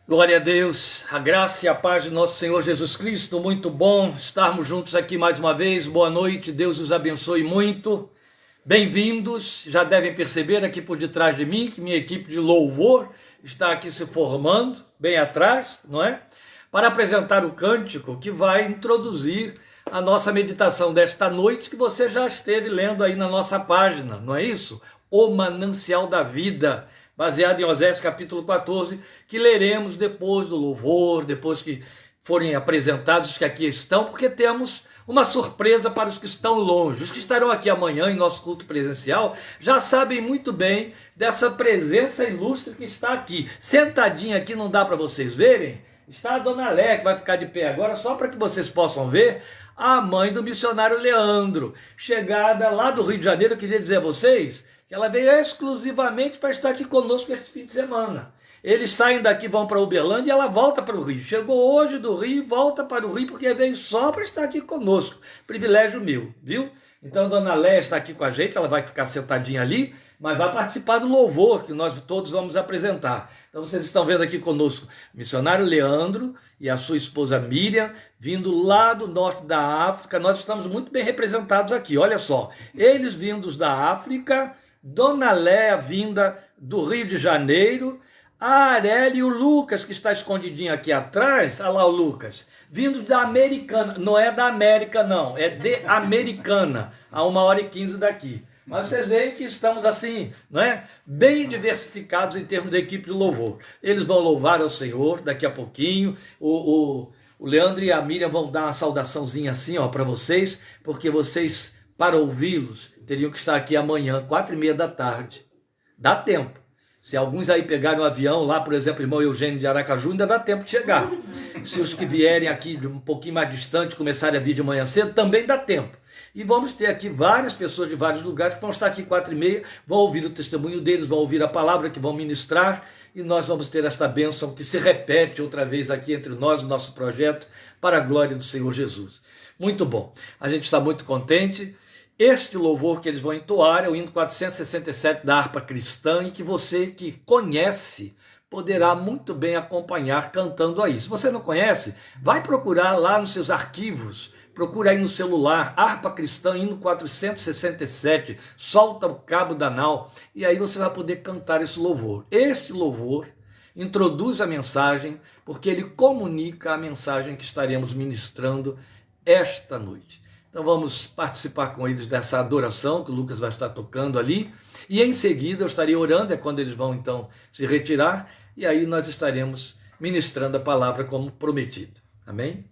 Glória a Deus, a graça e a paz de nosso Senhor Jesus Cristo, muito bom estarmos juntos aqui mais uma vez, boa noite, Deus os abençoe muito, bem-vindos, já devem perceber aqui por detrás de mim que minha equipe de louvor está aqui se formando, bem atrás, não é? Para apresentar o cântico que vai introduzir a nossa meditação desta noite, que você já esteve lendo aí na nossa página, não é isso? O Manancial da Vida, baseado em Oséias capítulo 14, que leremos depois do louvor, depois que forem apresentados os que aqui estão, porque temos uma surpresa para os que estão longe. Os que estarão aqui amanhã em nosso culto presencial já sabem muito bem dessa presença ilustre que está aqui. Sentadinha aqui, não dá para vocês verem? Está a Dona Lé, que vai ficar de pé agora, só para que vocês possam ver, a mãe do missionário Leandro, chegada lá do Rio de Janeiro. Eu queria dizer a vocês que ela veio exclusivamente para estar aqui conosco este fim de semana. Eles saem daqui, vão para Uberlândia e ela volta para o Rio. Chegou hoje do Rio e volta para o Rio porque veio só para estar aqui conosco. Privilégio meu, viu? Então, Dona Léa está aqui com a gente, ela vai ficar sentadinha ali, mas vai participar do louvor que nós todos vamos apresentar. Então, vocês estão vendo aqui conosco o missionário Leandro e a sua esposa Miriam, vindo lá do norte da África. Nós estamos muito bem representados aqui, olha só. Eles vindos da África, Dona Léa vinda do Rio de Janeiro, a Arely e o Lucas, que está escondidinho aqui atrás, olha lá o Lucas, vindo da Americana, não é da América não, é de Americana, a 1h15 daqui. Mas vocês veem que estamos assim, não é? Bem diversificados em termos de equipe de louvor. Eles vão louvar ao Senhor daqui a pouquinho, o Leandro e a Miriam vão dar uma saudaçãozinha assim para vocês, porque vocês, para ouvi-los, teriam que estar aqui amanhã, 4h30 da tarde. Dá tempo. Se alguns aí pegarem um avião lá, por exemplo, o irmão Eugênio de Aracaju, ainda dá tempo de chegar. Se os que vierem aqui de um pouquinho mais distante começarem a vir de manhã cedo, também dá tempo. E vamos ter aqui várias pessoas de vários lugares que vão estar aqui 4h30, vão ouvir o testemunho deles, vão ouvir a palavra que vão ministrar, e nós vamos ter esta bênção que se repete outra vez aqui entre nós, no nosso projeto, para a glória do Senhor Jesus. Muito bom. A gente está muito contente. Este louvor que eles vão entoar é o hino 467 da harpa cristã, e que você que conhece poderá muito bem acompanhar cantando aí. Se você não conhece, vai procurar lá nos seus arquivos, procura aí no celular, harpa cristã, hino 467, solta o cabo da nau, e aí você vai poder cantar esse louvor. Este louvor introduz a mensagem, porque ele comunica a mensagem que estaremos ministrando esta noite. Então vamos participar com eles dessa adoração que o Lucas vai estar tocando ali. E em seguida eu estarei orando, é quando eles vão então se retirar. E aí nós estaremos ministrando a palavra como prometido. Amém?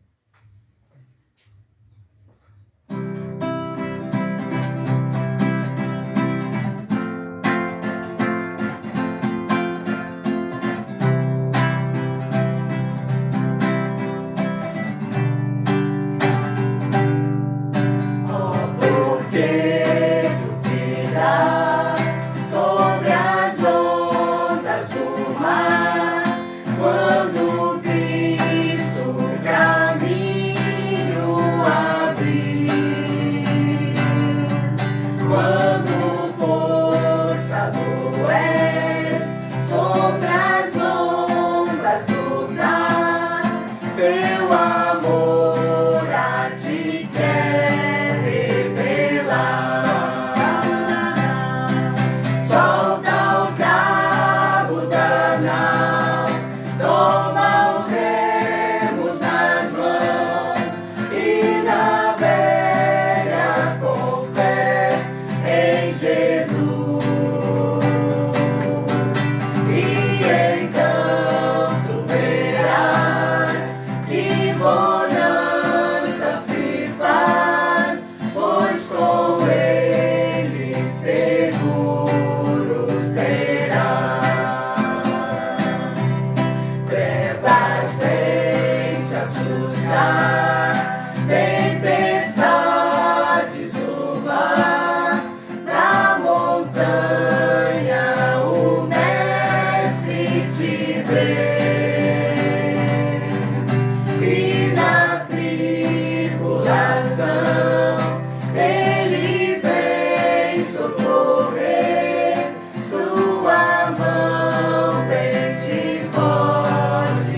Sua mão bem te pode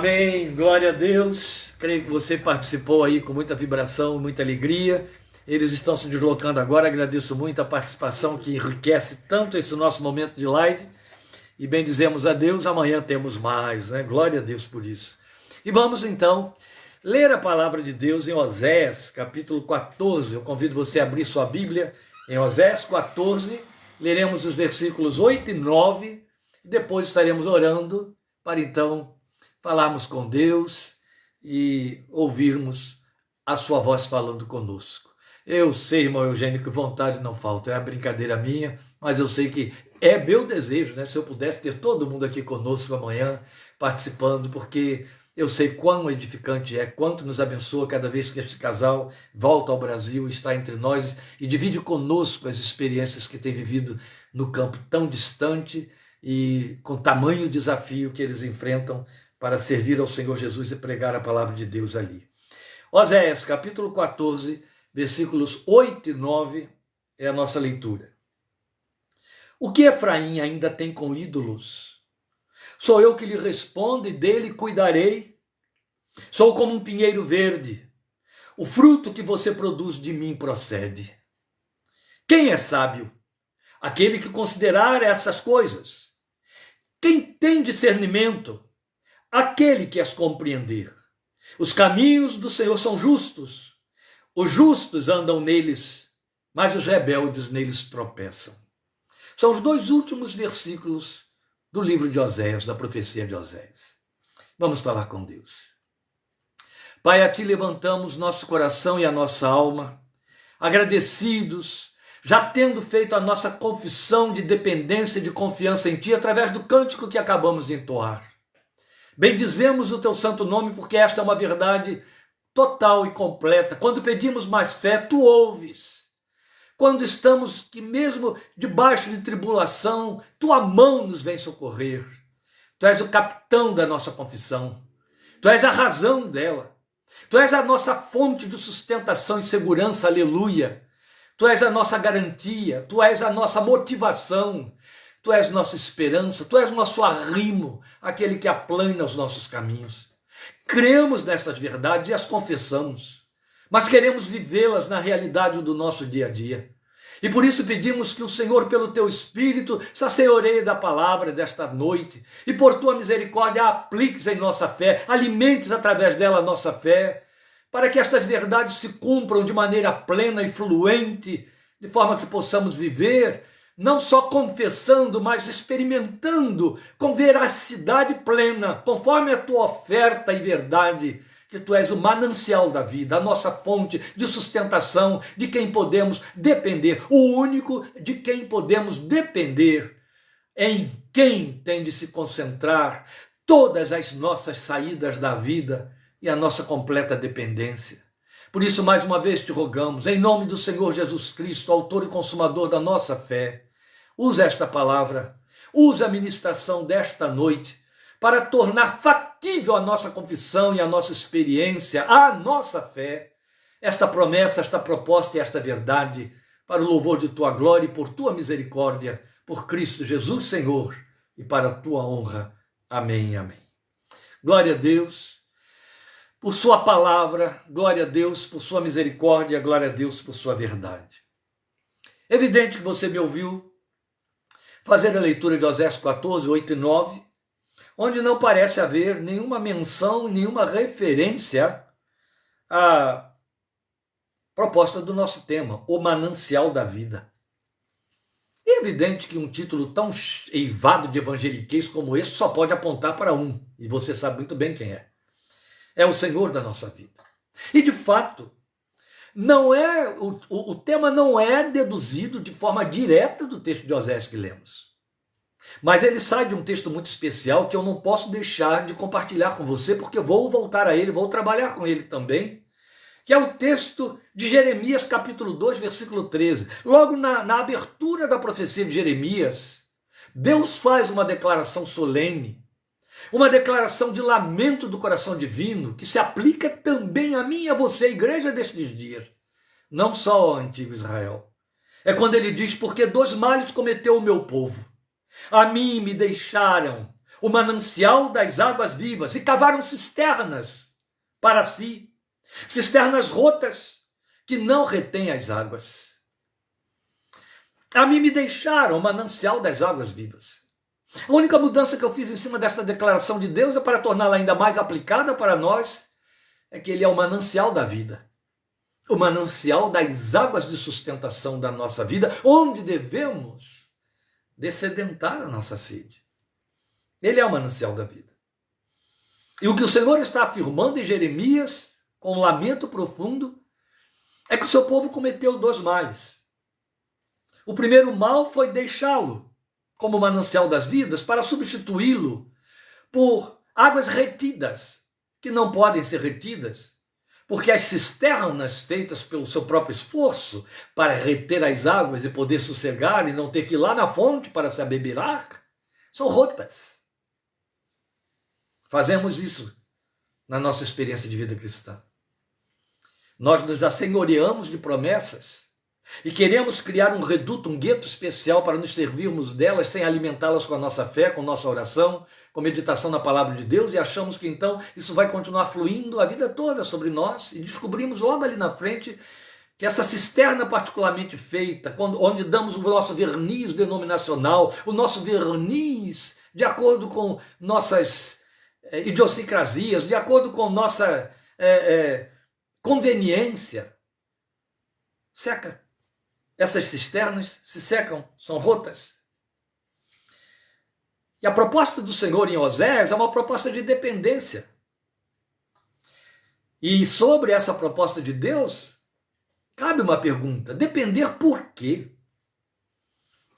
Amém, glória a Deus. Creio que você participou aí com muita vibração, muita alegria. Eles estão se deslocando agora, agradeço muito a participação que enriquece tanto esse nosso momento de live. E bendizemos a Deus, amanhã temos mais, né? Glória a Deus por isso. E vamos então ler a palavra de Deus em Oséias, capítulo 14. Eu convido você a abrir sua Bíblia em Oséias 14. Leremos os versículos 8 e 9. E depois estaremos orando para então falarmos com Deus e ouvirmos a sua voz falando conosco. Eu sei, irmão Eugênio, que vontade não falta, é uma brincadeira minha, mas eu sei que é meu desejo, né? Se eu pudesse ter todo mundo aqui conosco amanhã, participando, porque eu sei quão edificante é, quanto nos abençoa cada vez que este casal volta ao Brasil, está entre nós e divide conosco as experiências que tem vivido no campo tão distante e com tamanho desafio que eles enfrentam para servir ao Senhor Jesus e pregar a palavra de Deus ali. Oséias, capítulo 14, versículos 8 e 9 é a nossa leitura. O que Efraim ainda tem com ídolos? Sou eu que lhe respondo e dele cuidarei. Sou como um pinheiro verde. O fruto que você produz de mim procede. Quem é sábio? Aquele que considerar essas coisas. Quem tem discernimento? Aquele que as compreender. Os caminhos do Senhor são justos. Os justos andam neles, mas os rebeldes neles tropeçam. São os dois últimos versículos do livro de Oséias, da profecia de Oséias. Vamos falar com Deus. Pai, a Ti levantamos nosso coração e a nossa alma, agradecidos, já tendo feito a nossa confissão de dependência e de confiança em Ti, através do cântico que acabamos de entoar. Bendizemos o Teu santo nome, porque esta é uma verdade total e completa. Quando pedimos mais fé, Tu ouves. Quando estamos que mesmo debaixo de tribulação, Tua mão nos vem socorrer. Tu és o capitão da nossa confissão. Tu és a razão dela. Tu és a nossa fonte de sustentação e segurança, aleluia. Tu és a nossa garantia, Tu és a nossa motivação, Tu és nossa esperança, Tu és nosso arrimo, aquele que aplana os nossos caminhos. Cremos nessas verdades e as confessamos, mas queremos vivê-las na realidade do nosso dia a dia. E por isso pedimos que o Senhor, pelo teu Espírito, se assenhoreie da palavra desta noite e por tua misericórdia a apliques em nossa fé, alimentes através dela a nossa fé, para que estas verdades se cumpram de maneira plena e fluente, de forma que possamos viver, não só confessando, mas experimentando com veracidade plena, conforme a tua oferta e verdade, que tu és o manancial da vida, a nossa fonte de sustentação, de quem podemos depender, o único de quem podemos depender, em quem tem de se concentrar todas as nossas saídas da vida e a nossa completa dependência. Por isso, mais uma vez te rogamos, em nome do Senhor Jesus Cristo, autor e consumador da nossa fé, usa esta palavra, usa a ministração desta noite, para tornar factível a nossa confissão e a nossa experiência, a nossa fé, esta promessa, esta proposta e esta verdade, para o louvor de tua glória e por tua misericórdia, por Cristo Jesus, Senhor, e para a tua honra. Amém, amém. Glória a Deus por sua palavra, glória a Deus por sua misericórdia, glória a Deus por sua verdade. É evidente que você me ouviu fazer a leitura de Oséias 14, 8 e 9, onde não parece haver nenhuma menção e nenhuma referência à proposta do nosso tema, o manancial da vida. É evidente que um título tão eivado de evangeliquez como esse só pode apontar para um, e você sabe muito bem quem é. É o Senhor da nossa vida. E de fato, o tema não é deduzido de forma direta do texto de Oséias que lemos. Mas ele sai de um texto muito especial que eu não posso deixar de compartilhar com você, porque vou voltar a ele, vou trabalhar com ele também, que é o texto de Jeremias, capítulo 2, versículo 13. Logo na abertura da profecia de Jeremias, Deus faz uma declaração solene, uma declaração de lamento do coração divino, que se aplica também a mim e a você, a igreja destes dias, não só ao antigo Israel. É quando ele diz, porque 2 males cometeu o meu povo. A mim me deixaram o manancial das águas vivas e cavaram cisternas para si, cisternas rotas que não retêm as águas. A mim me deixaram o manancial das águas vivas. A única mudança que eu fiz em cima desta declaração de Deus é para torná-la ainda mais aplicada para nós, é que ele é o manancial da vida, o manancial das águas de sustentação da nossa vida, onde devemos descedentar a nossa sede. Ele é o manancial da vida. E o que o Senhor está afirmando em Jeremias, com um lamento profundo, é que o seu povo cometeu 2 males. O primeiro mal foi deixá-lo como manancial das vidas para substituí-lo por águas retidas, que não podem ser retidas, porque as cisternas feitas pelo seu próprio esforço para reter as águas e poder sossegar e não ter que ir lá na fonte para se abeberar, são rotas. Fazemos isso na nossa experiência de vida cristã. Nós nos assenhoreamos de promessas e queremos criar um reduto, um gueto especial para nos servirmos delas sem alimentá-las com a nossa fé, com nossa oração, com meditação na palavra de Deus, e achamos que então isso vai continuar fluindo a vida toda sobre nós, e descobrimos logo ali na frente que essa cisterna particularmente feita, onde damos o nosso verniz denominacional, o nosso verniz de acordo com nossas idiosincrasias, de acordo com nossa conveniência, seca. Essas cisternas se secam, são rotas. E a proposta do Senhor em Oséias é uma proposta de dependência. E sobre essa proposta de Deus, cabe uma pergunta: depender por quê?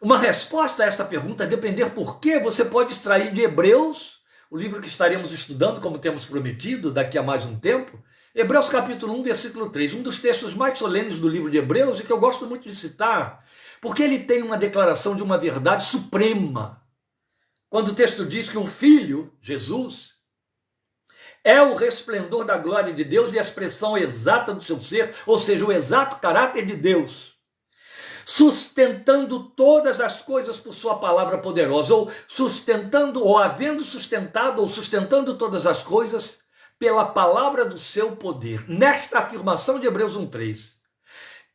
Uma resposta a essa pergunta, depender por quê, você pode extrair de Hebreus, o livro que estaremos estudando, como temos prometido, daqui a mais um tempo. Hebreus capítulo 1, versículo 3, um dos textos mais solenes do livro de Hebreus e que eu gosto muito de citar, porque ele tem uma declaração de uma verdade suprema. Quando o texto diz que o Filho, Jesus, é o resplendor da glória de Deus e a expressão exata do seu ser, ou seja, o exato caráter de Deus, sustentando todas as coisas por sua palavra poderosa, ou sustentando, ou havendo sustentado, ou sustentando todas as coisas pela palavra do seu poder. Nesta afirmação de Hebreus 1:3,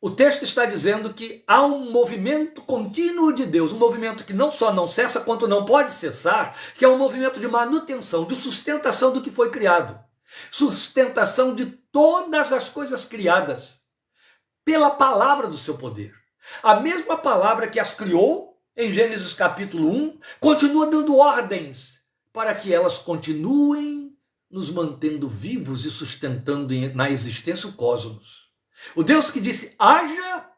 o texto está dizendo que há um movimento contínuo de Deus, um movimento que não só não cessa, quanto não pode cessar, que é um movimento de manutenção, de sustentação do que foi criado. Sustentação de todas as coisas criadas pela palavra do seu poder. A mesma palavra que as criou, em Gênesis capítulo 1, continua dando ordens para que elas continuem nos mantendo vivos e sustentando na existência o cosmos. O Deus que disse, haja,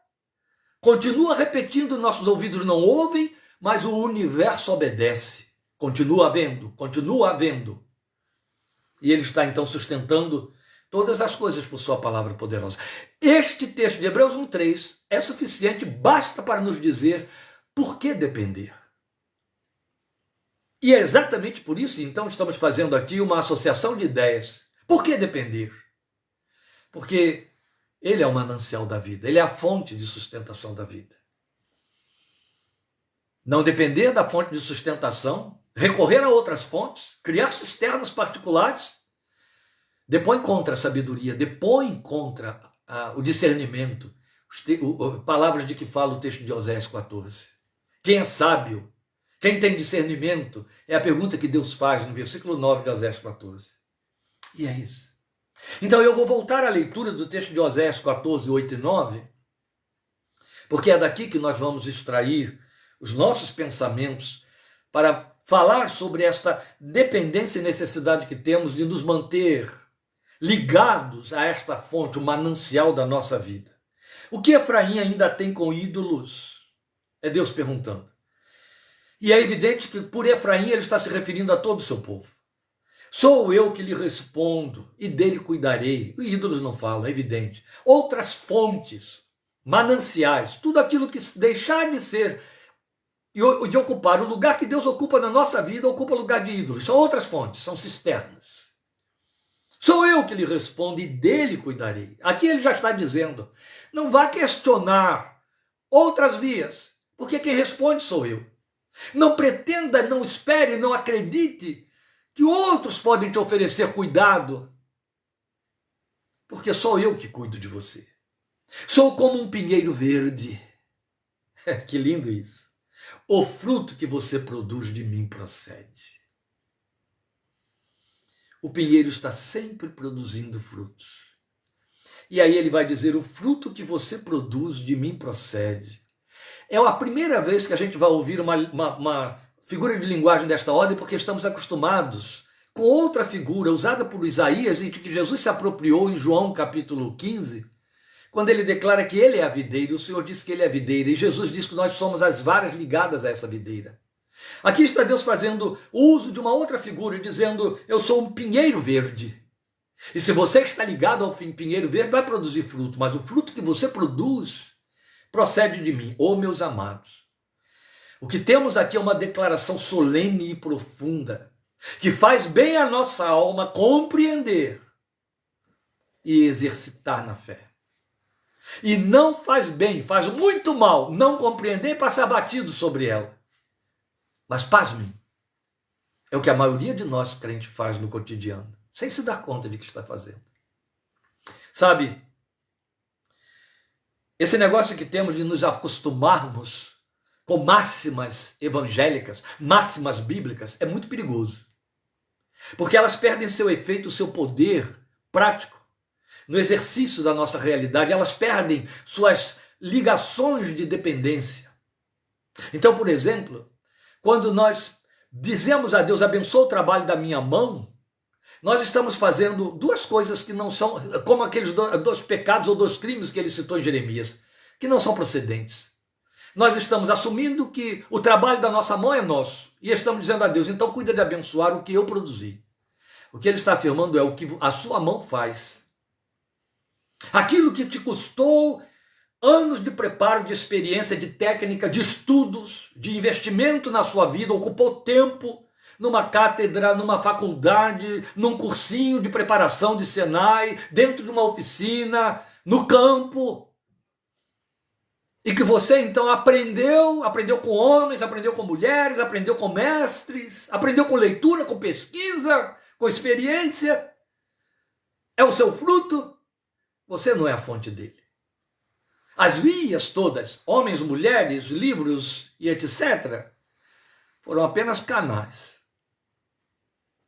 continua repetindo, nossos ouvidos não ouvem, mas o universo obedece. Continua havendo, continua havendo. E ele está então sustentando todas as coisas por sua palavra poderosa. Este texto de Hebreus 1:3 é suficiente, basta para nos dizer por que depender. E é exatamente por isso, então, estamos fazendo aqui uma associação de ideias. Por que depender? Porque ele é o manancial da vida, ele é a fonte de sustentação da vida. Não depender da fonte de sustentação, recorrer a outras fontes, criar cisternas particulares, depõe contra a sabedoria, depõe contra o discernimento, palavras de que fala o texto de Oséias 14. Quem é sábio, quem tem discernimento, é a pergunta que Deus faz no versículo 9 de Oséias 14. E é isso. Então eu vou voltar à leitura do texto de Oséias 14, 8 e 9, porque é daqui que nós vamos extrair os nossos pensamentos para falar sobre esta dependência e necessidade que temos de nos manter ligados a esta fonte, o manancial da nossa vida. O que Efraim ainda tem com ídolos? É Deus perguntando. E é evidente que por Efraim ele está se referindo a todo o seu povo. Sou eu que lhe respondo e dele cuidarei. Os ídolos não falam, é evidente. Outras fontes, mananciais, tudo aquilo que deixar de ser e de ocupar o lugar que Deus ocupa na nossa vida, ocupa o lugar de ídolos. São outras fontes, são cisternas. Sou eu que lhe respondo e dele cuidarei. Aqui ele já está dizendo, não vá questionar outras vias, porque quem responde sou eu. Não pretenda, não espere, não acredite que outros podem te oferecer cuidado, porque sou eu que cuido de você. Sou como um pinheiro verde. Que lindo isso. O fruto que você produz de mim procede. O pinheiro está sempre produzindo frutos. E aí ele vai dizer, o fruto que você produz de mim procede. É a primeira vez que a gente vai ouvir uma figura de linguagem desta ordem, porque estamos acostumados com outra figura usada por Isaías e de que Jesus se apropriou em João capítulo 15, quando ele declara que ele é a videira, e o Senhor diz que ele é a videira, e Jesus diz que nós somos as varas ligadas a essa videira. Aqui está Deus fazendo uso de uma outra figura, dizendo, eu sou um pinheiro verde. E se você está ligado ao pinheiro verde, vai produzir fruto, mas o fruto que você produz procede de mim, ô meus amados. O que temos aqui é uma declaração solene e profunda, que faz bem à nossa alma compreender e exercitar na fé. E não faz bem, faz muito mal não compreender e passar batido sobre ela. Mas pasmem, é o que a maioria de nós crentes faz no cotidiano, sem se dar conta de que está fazendo. Sabe, esse negócio que temos de nos acostumarmos com máximas evangélicas, máximas bíblicas, é muito perigoso. Porque elas perdem seu efeito, seu poder prático no exercício da nossa realidade, elas perdem suas ligações de dependência. Então, por exemplo, quando nós dizemos a Deus, abençoa o trabalho da minha mão, nós estamos fazendo duas coisas que não são, como aqueles dois pecados ou dois crimes que ele citou em Jeremias, que não são procedentes. Nós estamos assumindo que o trabalho da nossa mão é nosso, e estamos dizendo a Deus, então cuida de abençoar o que eu produzi. O que ele está afirmando é o que a sua mão faz. Aquilo que te custou anos de preparo, de experiência, de técnica, de estudos, de investimento na sua vida, ocupou tempo numa cátedra, numa faculdade, num cursinho de preparação de Senai, dentro de uma oficina, no campo. E que você então aprendeu com homens, aprendeu com mulheres, aprendeu com mestres, aprendeu com leitura, com pesquisa, com experiência. É o seu fruto. Você não é a fonte dele. As vias todas, homens, mulheres, livros e etc., foram apenas canais.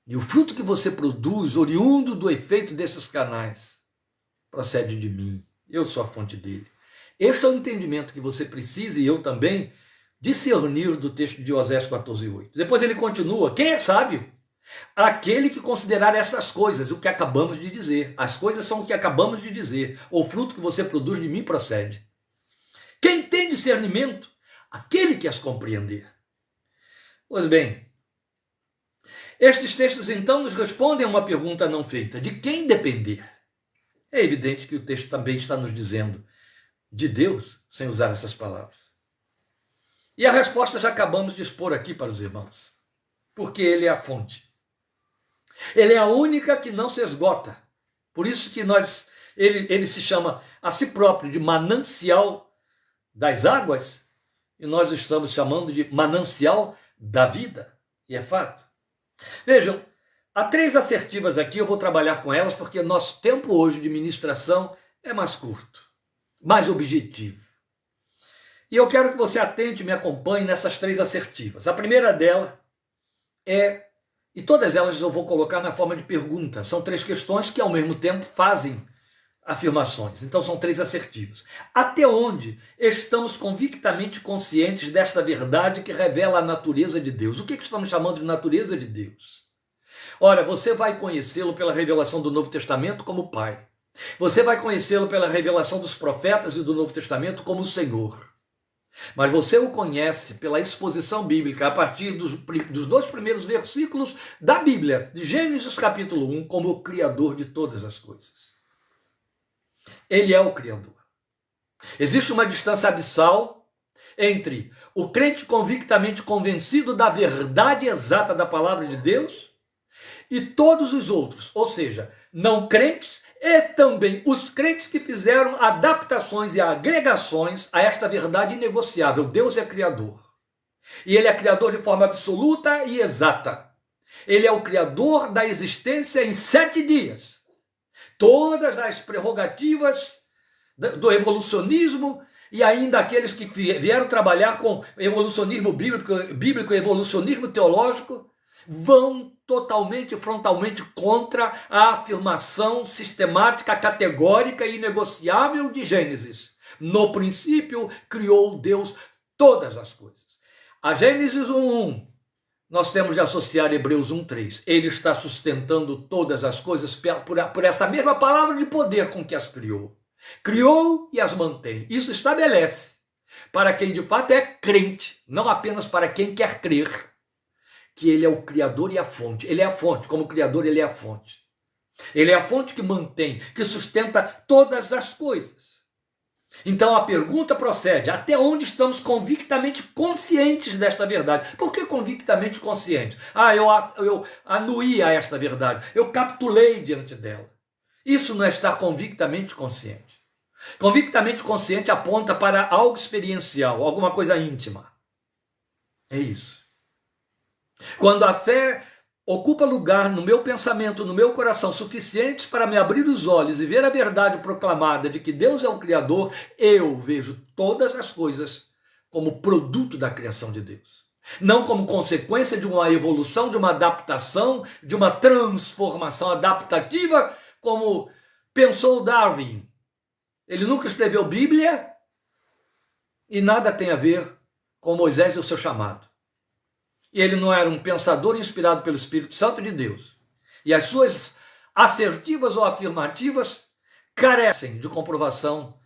E o fruto que você produz, oriundo do efeito desses canais, procede de mim. Eu sou a fonte dele. Este é o entendimento que você precisa, e eu também, discernir do texto de Osés 14:8. Depois ele continua: quem é sábio? Aquele que considerar essas coisas, o que acabamos de dizer. As coisas são o que acabamos de dizer. O fruto que você produz de mim procede. Quem tem discernimento? Aquele que as compreender. Pois bem, estes textos então nos respondem a uma pergunta não feita: de quem depender? É evidente que o texto também está nos dizendo de Deus, sem usar essas palavras. E a resposta já acabamos de expor aqui para os irmãos. Porque ele é a fonte. Ele é a única que não se esgota. Por isso que ele se chama a si próprio de manancial das águas, e nós estamos chamando de manancial da vida. E é fato. Vejam, há 3 assertivas aqui, eu vou trabalhar com elas, porque nosso tempo hoje de ministração é mais curto, mais objetivo. E eu quero que você atente e me acompanhe nessas 3 assertivas. A primeira dela é, e todas elas eu vou colocar na forma de pergunta, são 3 questões que ao mesmo tempo fazem afirmações. Então são 3 assertivas. Até onde estamos convictamente conscientes desta verdade que revela a natureza de Deus? O que estamos chamando de natureza de Deus? Ora, você vai conhecê-lo pela revelação do Novo Testamento como Pai. Você vai conhecê-lo pela revelação dos profetas e do Novo Testamento como Senhor. Mas você o conhece pela exposição bíblica a partir dos 2 primeiros versículos da Bíblia, de Gênesis capítulo 1, como o Criador de todas as coisas. Ele é o Criador. Existe uma distância abissal entre o crente convictamente convencido da verdade exata da palavra de Deus e todos os outros, ou seja, não crentes e também os crentes que fizeram adaptações e agregações a esta verdade inegociável. Deus é Criador. E Ele é Criador de forma absoluta e exata. Ele é o Criador da existência em 7 dias. Todas as prerrogativas do evolucionismo e ainda aqueles que vieram trabalhar com evolucionismo bíblico e evolucionismo teológico vão totalmente e frontalmente contra a afirmação sistemática, categórica e inegociável de Gênesis. No princípio, criou Deus todas as coisas. A Gênesis 1:1, nós temos de associar Hebreus 1:3. Ele está sustentando todas as coisas por essa mesma palavra de poder com que as criou. Criou e as mantém. Isso estabelece para quem de fato é crente, não apenas para quem quer crer, que ele é o Criador e a fonte. Ele é a fonte, como Criador ele é a fonte. Ele é a fonte que mantém, que sustenta todas as coisas. Então a pergunta procede: até onde estamos convictamente conscientes desta verdade? Por que convictamente conscientes? Eu anuí a esta verdade, eu capitulei diante dela. Isso não é estar convictamente consciente. Convictamente consciente aponta para algo experiencial, alguma coisa íntima. É isso. Quando a fé ocupa lugar no meu pensamento, no meu coração, suficientes para me abrir os olhos e ver a verdade proclamada de que Deus é o Criador, eu vejo todas as coisas como produto da criação de Deus. Não como consequência de uma evolução, de uma adaptação, de uma transformação adaptativa, como pensou Darwin. Ele nunca escreveu Bíblia e nada tem a ver com Moisés e o seu chamado. E ele não era um pensador inspirado pelo Espírito Santo de Deus. E as suas assertivas ou afirmativas carecem de comprovação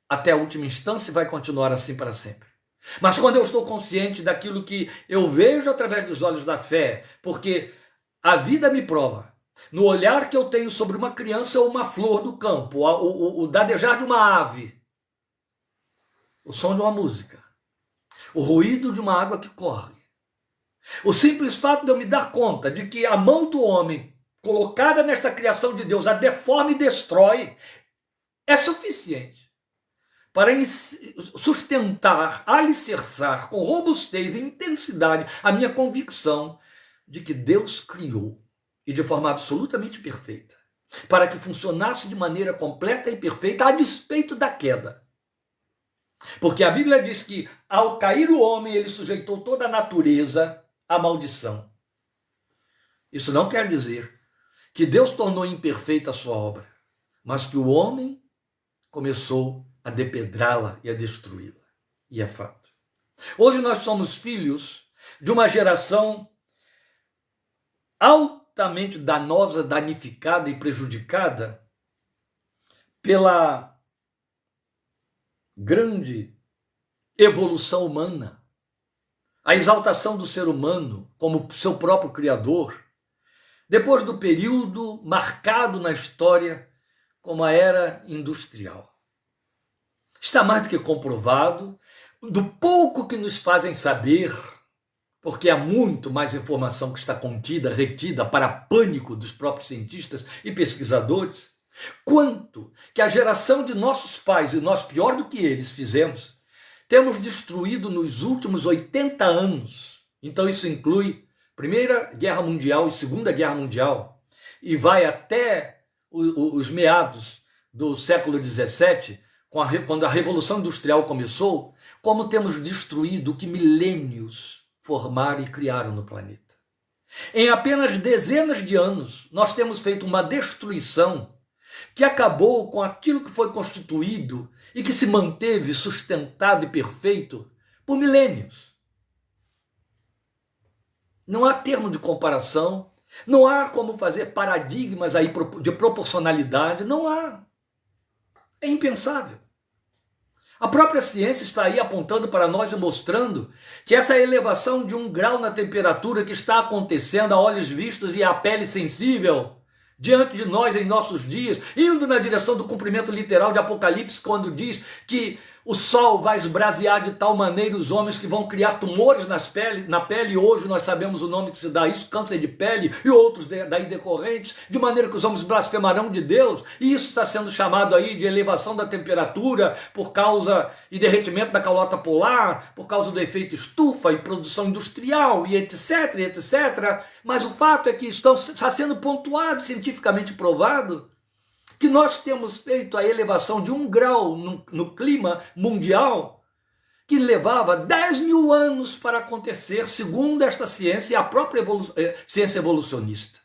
até a última instância e vai continuar assim para sempre. Mas quando eu estou consciente daquilo que eu vejo através dos olhos da fé, porque a vida me prova, no olhar que eu tenho sobre uma criança ou uma flor do campo, o dadejar de uma ave, o som de uma música, o ruído de uma água que corre, o simples fato de eu me dar conta de que a mão do homem colocada nesta criação de Deus a deforma e destrói, é suficiente para sustentar, alicerçar com robustez e intensidade a minha convicção de que Deus criou, e de forma absolutamente perfeita, para que funcionasse de maneira completa e perfeita a despeito da queda. Porque a Bíblia diz que ao cair o homem, ele sujeitou toda a natureza à maldição. Isso não quer dizer que Deus tornou imperfeita a sua obra, mas que o homem começou a depedrá-la e a destruí-la. E é fato. Hoje nós somos filhos de uma geração altamente danosa, danificada e prejudicada pela grande evolução humana, a exaltação do ser humano como seu próprio criador, depois do período marcado na história como a era industrial. Está mais do que comprovado, do pouco que nos fazem saber, porque há muito mais informação que está contida, retida para pânico dos próprios cientistas e pesquisadores, quanto que a geração de nossos pais e nós, pior do que eles, fizemos, temos destruído nos últimos 80 anos. Então isso inclui Primeira Guerra Mundial e Segunda Guerra Mundial, e vai até os meados do século XVII, quando a Revolução Industrial começou, como temos destruído o que milênios formaram e criaram no planeta. Em apenas dezenas de anos, nós temos feito uma destruição que acabou com aquilo que foi constituído e que se manteve sustentado e perfeito por milênios. Não há termo de comparação, não há como fazer paradigmas aí de proporcionalidade, não há. É impensável. A própria ciência está aí apontando para nós e mostrando que essa elevação de 1 grau na temperatura que está acontecendo a olhos vistos e à pele sensível diante de nós em nossos dias, indo na direção do cumprimento literal de Apocalipse, quando diz que o sol vai esbrasear de tal maneira os homens que vão criar tumores na pele, e hoje nós sabemos o nome que se dá a isso, câncer de pele e outros daí decorrentes, de maneira que os homens blasfemarão de Deus, e isso está sendo chamado aí de elevação da temperatura por causa e derretimento da calota polar, por causa do efeito estufa e produção industrial e etc, etc. Mas o fato é que está sendo pontuado, cientificamente provado, que nós temos feito a elevação de 1 grau no clima mundial, que levava 10 mil anos para acontecer, segundo esta ciência e a própria ciência evolucionista.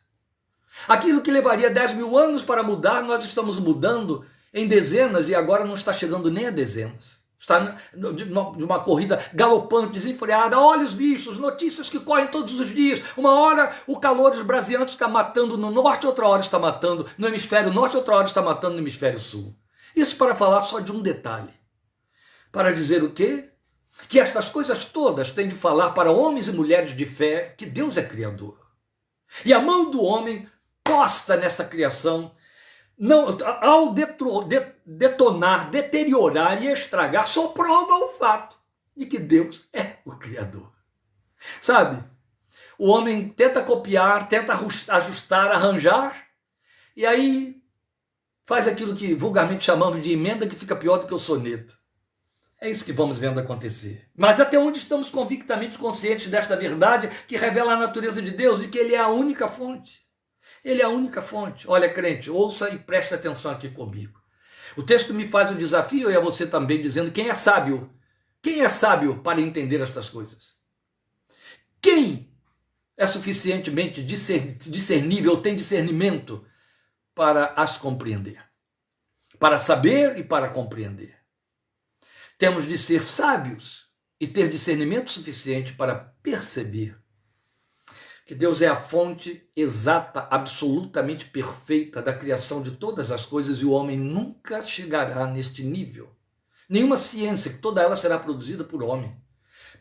Aquilo que levaria 10 mil anos para mudar, nós estamos mudando em dezenas e agora não está chegando nem a dezenas. Está de uma corrida galopante, desenfreada, olha os bichos, notícias que correm todos os dias. Uma hora o calor esbraseante está matando no norte, outra hora está matando no hemisfério norte, outra hora está matando no hemisfério sul. Isso para falar só de um detalhe. Para dizer o quê? Que estas coisas todas têm de falar para homens e mulheres de fé que Deus é criador. E a mão do homem posta nessa criação, não, ao detonar, deteriorar e estragar, só prova o fato de que Deus é o Criador. Sabe? O homem tenta copiar, tenta ajustar, arranjar, e aí faz aquilo que vulgarmente chamamos de emenda, que fica pior do que o soneto. É isso que vamos vendo acontecer. Mas até onde estamos convictamente conscientes desta verdade que revela a natureza de Deus e que Ele é a única fonte. Ele é a única fonte. Olha, crente, ouça e preste atenção aqui comigo. O texto me faz o desafio, e a você também, dizendo quem é sábio. Quem é sábio para entender estas coisas? Quem é suficientemente discernível, tem discernimento para as compreender? Para saber e para compreender. Temos de ser sábios e ter discernimento suficiente para perceber que Deus é a fonte exata, absolutamente perfeita da criação de todas as coisas, e o homem nunca chegará neste nível. Nenhuma ciência, que toda ela será produzida por homem,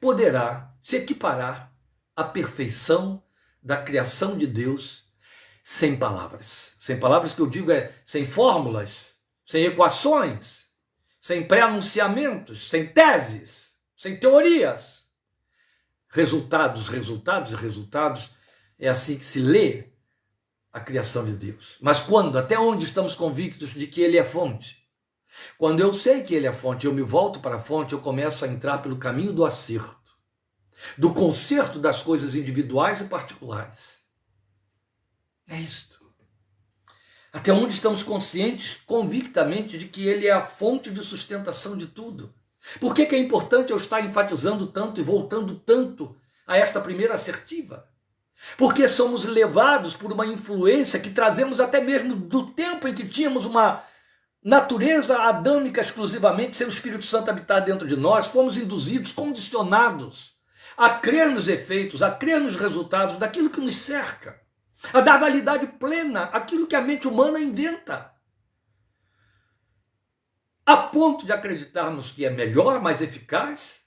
poderá se equiparar à perfeição da criação de Deus sem palavras. Sem palavras que eu digo sem fórmulas, sem equações, sem pré-anunciamentos, sem teses, sem teorias. Resultados, é assim que se lê a criação de Deus. Mas quando, até onde estamos convictos de que Ele é fonte? Quando eu sei que Ele é fonte, eu me volto para a fonte, eu começo a entrar pelo caminho do acerto, do conserto das coisas individuais e particulares. É isto. Até onde estamos conscientes, convictamente, de que Ele é a fonte de sustentação de tudo. Por que é importante eu estar enfatizando tanto e voltando tanto a esta primeira assertiva? Porque somos levados por uma influência que trazemos até mesmo do tempo em que tínhamos uma natureza adâmica exclusivamente, sem o Espírito Santo habitar dentro de nós, fomos induzidos, condicionados a crer nos efeitos, a crer nos resultados daquilo que nos cerca, a dar validade plena àquilo que a mente humana inventa, a ponto de acreditarmos que é melhor, mais eficaz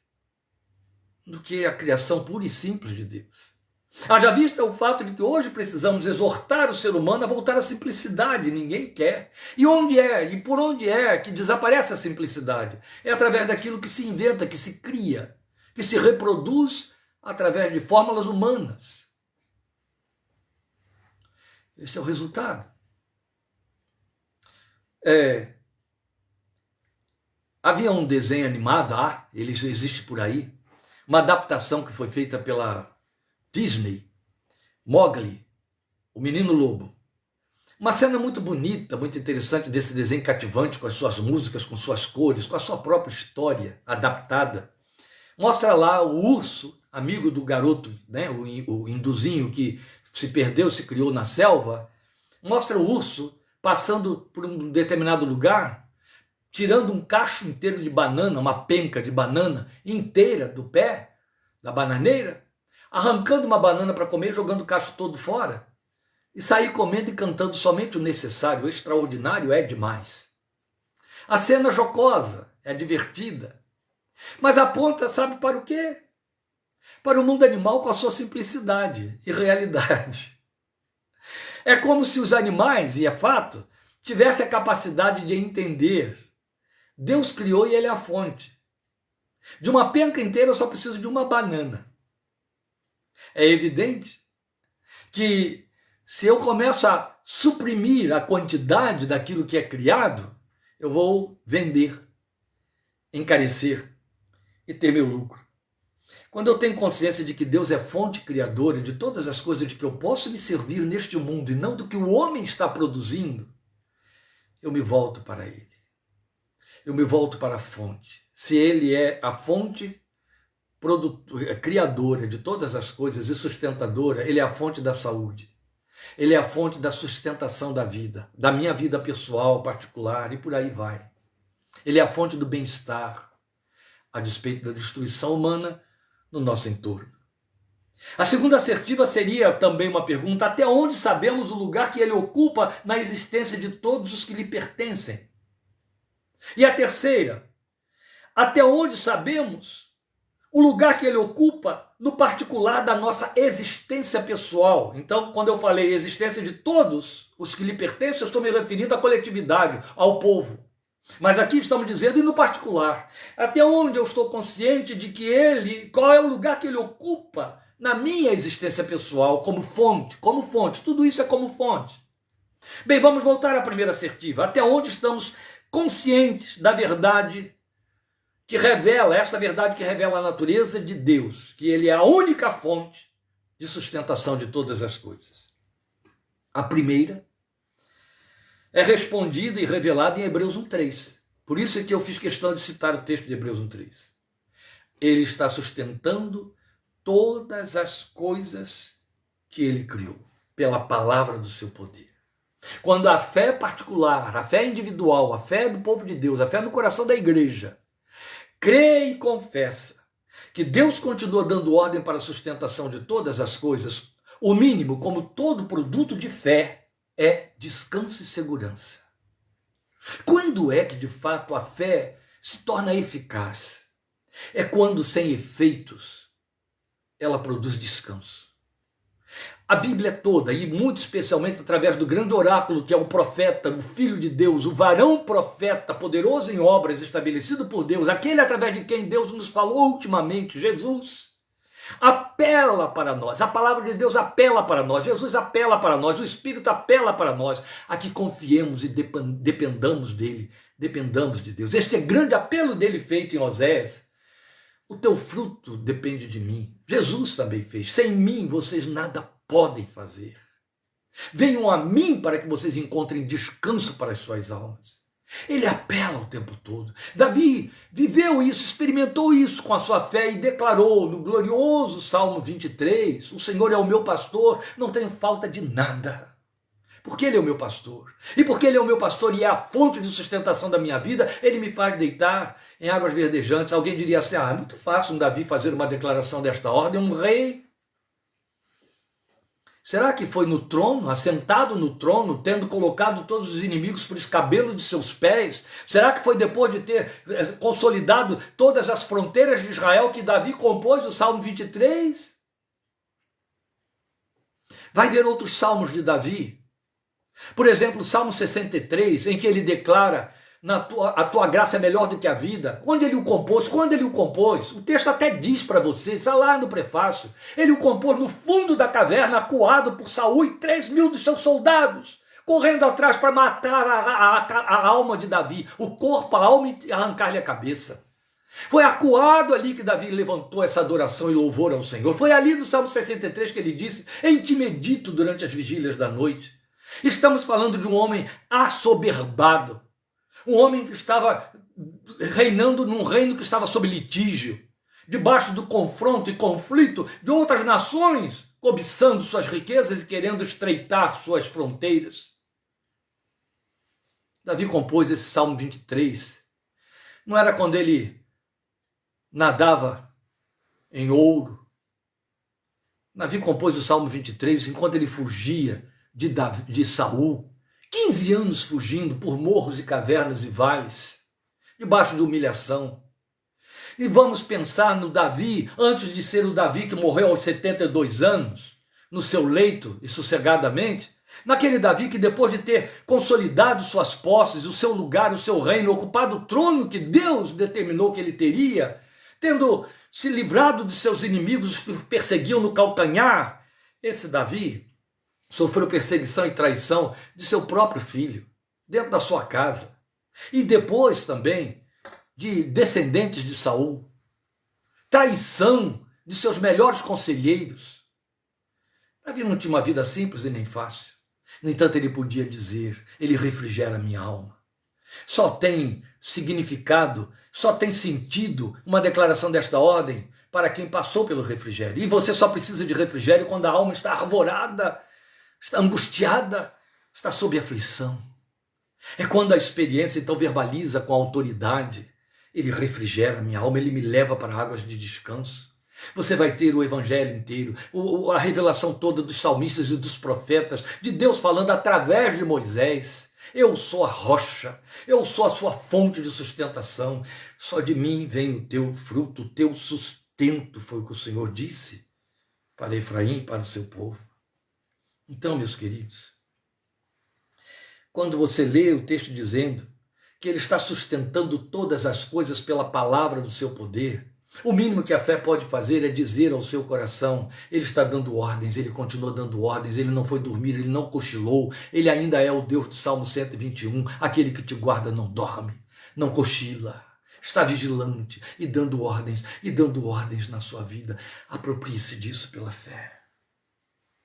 do que a criação pura e simples de Deus. Haja vista o fato de que hoje precisamos exortar o ser humano a voltar à simplicidade, ninguém quer. E onde é, e por onde é que desaparece a simplicidade? É através daquilo que se inventa, que se cria, que se reproduz através de fórmulas humanas. Este é o resultado. Havia um desenho animado, ele existe por aí, uma adaptação que foi feita pela Disney, Mowgli, o Menino Lobo. Uma cena muito bonita, muito interessante desse desenho cativante, com as suas músicas, com suas cores, com a sua própria história adaptada. Mostra lá o urso, amigo do garoto, né, o hinduzinho que se perdeu, se criou na selva. Mostra o urso passando por um determinado lugar, tirando um cacho inteiro de banana, uma penca de banana inteira do pé da bananeira, arrancando uma banana para comer, jogando o cacho todo fora, e sair comendo e cantando somente o necessário. O extraordinário é demais. A cena jocosa, é divertida, mas aponta, sabe para o quê? Para o mundo animal com a sua simplicidade e realidade. É como se os animais, e é fato, tivessem a capacidade de entender. Deus criou e ele é a fonte. De uma penca inteira eu só preciso de uma banana. É evidente que se eu começo a suprimir a quantidade daquilo que é criado, eu vou vender, encarecer e ter meu lucro. Quando eu tenho consciência de que Deus é fonte criadora de todas as coisas de que eu posso me servir neste mundo e não do que o homem está produzindo, eu me volto para Ele. Eu me volto para a fonte. Se Ele é a fonte criadora de todas as coisas e sustentadora, Ele é a fonte da saúde. Ele é a fonte da sustentação da vida, da minha vida pessoal, particular, e por aí vai. Ele é a fonte do bem-estar, a despeito da destruição humana no nosso entorno. A segunda assertiva seria também uma pergunta: até onde sabemos o lugar que ele ocupa na existência de todos os que lhe pertencem? E a terceira: até onde sabemos o lugar que ele ocupa no particular da nossa existência pessoal? Então, quando eu falei existência de todos os que lhe pertencem, eu estou me referindo à coletividade, ao povo. Mas aqui estamos dizendo, e no particular, até onde eu estou consciente de que ele, qual é o lugar que ele ocupa na minha existência pessoal, como fonte, tudo isso é como fonte. Bem, vamos voltar à primeira assertiva, até onde estamos conscientes da verdade que revela, essa verdade que revela a natureza de Deus, que ele é a única fonte de sustentação de todas as coisas. A primeira é respondida e revelada em Hebreus 1:3. Por isso é que eu fiz questão de citar o texto de Hebreus 1:3. Ele está sustentando todas as coisas que ele criou, pela palavra do seu poder. Quando a fé particular, a fé individual, a fé do povo de Deus, a fé no coração da igreja, crê e confessa que Deus continua dando ordem para a sustentação de todas as coisas, o mínimo, como todo produto de fé, é descanso e segurança. Quando é que, de fato, a fé se torna eficaz? É quando, sem efeitos, ela produz descanso. A Bíblia toda, e muito especialmente através do grande oráculo que é o profeta, o Filho de Deus, o varão profeta, poderoso em obras, estabelecido por Deus, aquele através de quem Deus nos falou ultimamente, Jesus, apela para nós, a palavra de Deus apela para nós, Jesus apela para nós, o Espírito apela para nós, a que confiemos e dependamos dele, dependamos de Deus. Este é grande apelo dele feito em Oséias. O teu fruto depende de mim. Jesus também fez. Sem mim vocês nada podem fazer. Venham a mim para que vocês encontrem descanso para as suas almas. Ele apela o tempo todo. Davi viveu isso, experimentou isso com a sua fé e declarou no glorioso Salmo 23, o Senhor é o meu pastor, não tenho falta de nada. Porque Ele é o meu pastor. E porque Ele é o meu pastor e é a fonte de sustentação da minha vida, Ele me faz deitar em águas verdejantes. Alguém diria assim, é muito fácil um Davi fazer uma declaração desta ordem, um rei. Será que foi no trono, assentado no trono, tendo colocado todos os inimigos por escabelo de seus pés? Será que foi depois de ter consolidado todas as fronteiras de Israel que Davi compôs o Salmo 23? Vai ver outros salmos de Davi. Por exemplo, o Salmo 63, em que ele declara a tua graça é melhor do que a vida. Onde ele o compôs? Quando ele o compôs? O texto até diz para você, está lá no prefácio. Ele o compôs no fundo da caverna, acuado por Saul e 3.000 dos seus soldados, correndo atrás para matar a alma de Davi, o corpo, a alma e arrancar-lhe a cabeça. Foi acuado ali que Davi levantou essa adoração e louvor ao Senhor. Foi ali no Salmo 63 que ele disse, em ti medito durante as vigílias da noite. Estamos falando de um homem assoberbado, um homem que estava reinando num reino que estava sob litígio, debaixo do confronto e conflito de outras nações, cobiçando suas riquezas e querendo estreitar suas fronteiras. Davi compôs esse Salmo 23. Não era quando ele nadava em ouro. Davi compôs o Salmo 23 enquanto ele fugia de Saul, 15 anos fugindo por morros e cavernas e vales, debaixo de humilhação. E vamos pensar no Davi, antes de ser o Davi que morreu aos 72 anos, no seu leito e sossegadamente, naquele Davi que depois de ter consolidado suas posses, o seu lugar, o seu reino, ocupado o trono que Deus determinou que ele teria, tendo se livrado de seus inimigos que o perseguiam no calcanhar, esse Davi sofreu perseguição e traição de seu próprio filho, dentro da sua casa. E depois também de descendentes de Saul. Traição de seus melhores conselheiros. Davi não tinha uma vida simples e nem fácil. No entanto, ele podia dizer, ele refrigera minha alma. Só tem significado, só tem sentido uma declaração desta ordem para quem passou pelo refrigério. E você só precisa de refrigério quando a alma está arvorada, está angustiada, está sob aflição. É quando a experiência então verbaliza com autoridade. Ele refrigera minha alma, ele me leva para águas de descanso. Você vai ter o evangelho inteiro, a revelação toda dos salmistas e dos profetas, de Deus falando através de Moisés. Eu sou a rocha, eu sou a sua fonte de sustentação. Só de mim vem o teu fruto, o teu sustento, foi o que o Senhor disse para Efraim e para o seu povo. Então, meus queridos, quando você lê o texto dizendo que ele está sustentando todas as coisas pela palavra do seu poder, o mínimo que a fé pode fazer é dizer ao seu coração, ele está dando ordens, ele continua dando ordens, ele não foi dormir, ele não cochilou, ele ainda é o Deus do Salmo 121, aquele que te guarda não dorme, não cochila, está vigilante e dando ordens na sua vida. Aproprie-se disso pela fé.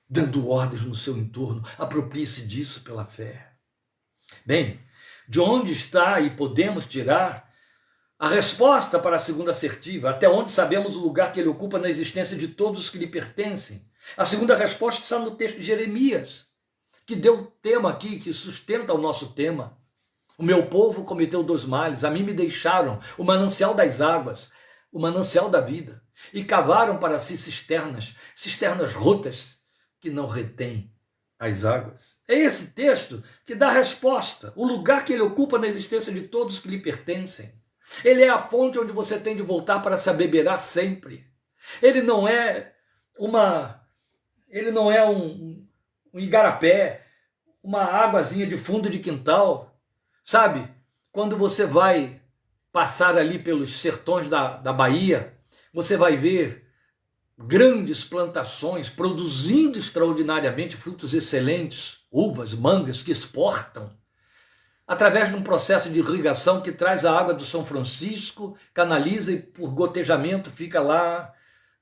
Dando ordens no seu entorno, aproprie-se disso pela fé. Bem, de onde está e podemos tirar a resposta para a segunda assertiva, até onde sabemos o lugar que ele ocupa na existência de todos os que lhe pertencem? A segunda resposta está no texto de Jeremias, que deu o tema aqui, que sustenta o nosso tema. O meu povo cometeu 2 males, a mim me deixaram o manancial das águas, o manancial da vida, e cavaram para si cisternas rotas, que não retém as águas. É esse texto que dá a resposta, o lugar que ele ocupa na existência de todos que lhe pertencem. Ele é a fonte onde você tem de voltar para se abeberar sempre. Ele não é um igarapé, uma águazinha de fundo de quintal. Sabe, quando você vai passar ali pelos sertões da Bahia, você vai ver grandes plantações produzindo extraordinariamente frutos excelentes, uvas, mangas que exportam, através de um processo de irrigação que traz a água do São Francisco, canaliza e por gotejamento fica lá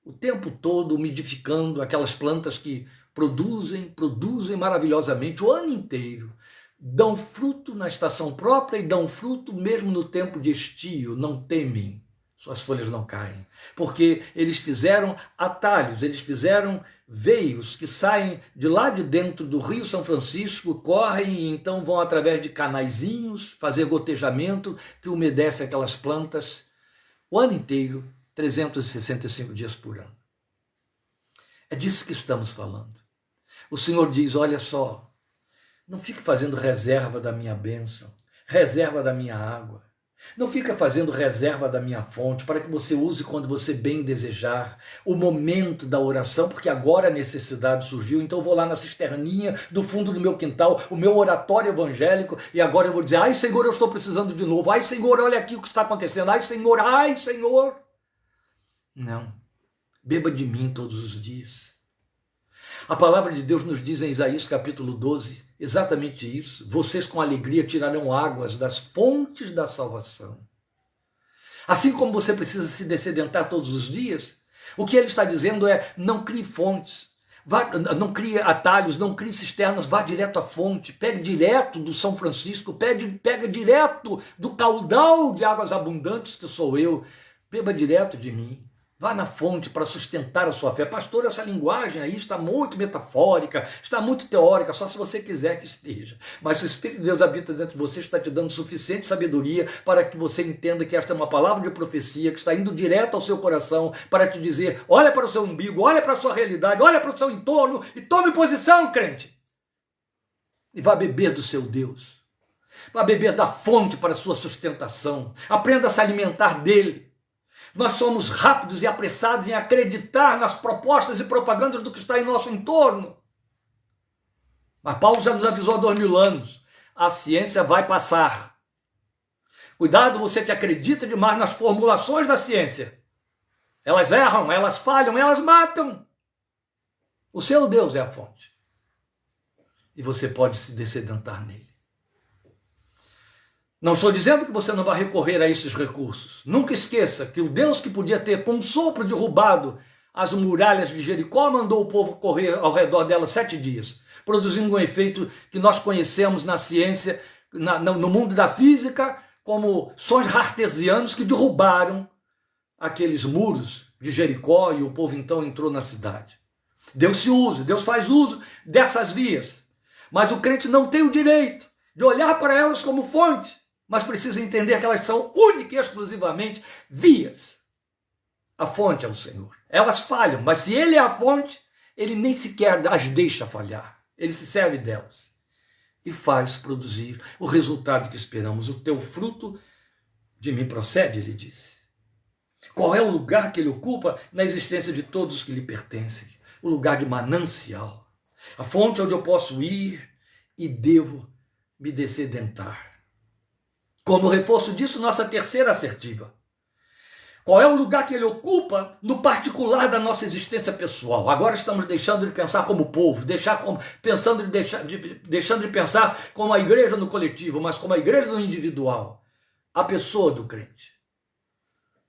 o tempo todo umidificando aquelas plantas que produzem maravilhosamente o ano inteiro, dão fruto na estação própria e dão fruto mesmo no tempo de estio, não temem, suas folhas não caem, porque eles fizeram atalhos, eles fizeram veios que saem de lá de dentro do Rio São Francisco, correm e então vão através de canaizinhos fazer gotejamento que umedece aquelas plantas o ano inteiro, 365 dias por ano. É disso que estamos falando. O Senhor diz, olha só, não fique fazendo reserva da minha bênção, reserva da minha água. Não fica fazendo reserva da minha fonte para que você use quando você bem desejar. O momento da oração, porque agora a necessidade surgiu, então eu vou lá na cisterninha do fundo do meu quintal, o meu oratório evangélico, e agora eu vou dizer, ai Senhor, eu estou precisando de novo. Ai Senhor, olha aqui o que está acontecendo. Ai Senhor, ai Senhor. Não. Beba de mim todos os dias. A palavra de Deus nos diz em Isaías capítulo 12, exatamente isso. Vocês com alegria tirarão águas das fontes da salvação. Assim como você precisa se dessedentar todos os dias, o que ele está dizendo é, não crie fontes, não crie atalhos, não crie cisternas, vá direto à fonte, pegue direto do São Francisco, pega direto do caudal de águas abundantes que sou eu, beba direto de mim. Vá na fonte para sustentar a sua fé. Pastor, essa linguagem aí está muito metafórica, está muito teórica, só se você quiser que esteja. Mas se o Espírito de Deus habita dentro de você, está te dando suficiente sabedoria para que você entenda que esta é uma palavra de profecia, que está indo direto ao seu coração para te dizer, olha para o seu umbigo, olha para a sua realidade, olha para o seu entorno e tome posição, crente. E vá beber do seu Deus. Vá beber da fonte para a sua sustentação. Aprenda a se alimentar dele. Nós somos rápidos e apressados em acreditar nas propostas e propagandas do que está em nosso entorno. Mas Paulo já nos avisou há 2000 anos. A ciência vai passar. Cuidado você que acredita demais nas formulações da ciência. Elas erram, elas falham, elas matam. O seu Deus é a fonte. E você pode se dessedentar nele. Não estou dizendo que você não vai recorrer a esses recursos. Nunca esqueça que o Deus que podia ter, com um sopro, derrubado as muralhas de Jericó, mandou o povo correr ao redor delas 7 dias, produzindo um efeito que nós conhecemos na ciência, no mundo da física, como sons artesianos que derrubaram aqueles muros de Jericó e o povo então entrou na cidade. Deus se usa, Deus faz uso dessas vias, mas o crente não tem o direito de olhar para elas como fonte, mas precisa entender que elas são única e exclusivamente vias. A fonte é o Senhor. Elas falham, mas se Ele é a fonte, Ele nem sequer as deixa falhar. Ele se serve delas e faz produzir o resultado que esperamos. O teu fruto de mim procede, Ele disse. Qual é o lugar que Ele ocupa na existência de todos que lhe pertencem? O lugar de manancial. A fonte onde eu posso ir e devo me dessedentar. Como reforço disso, nossa terceira assertiva. Qual é o lugar que ele ocupa no particular da nossa existência pessoal? Agora estamos deixando de pensar como povo, deixando de pensar como a igreja no coletivo, mas como a igreja no individual. A pessoa do crente.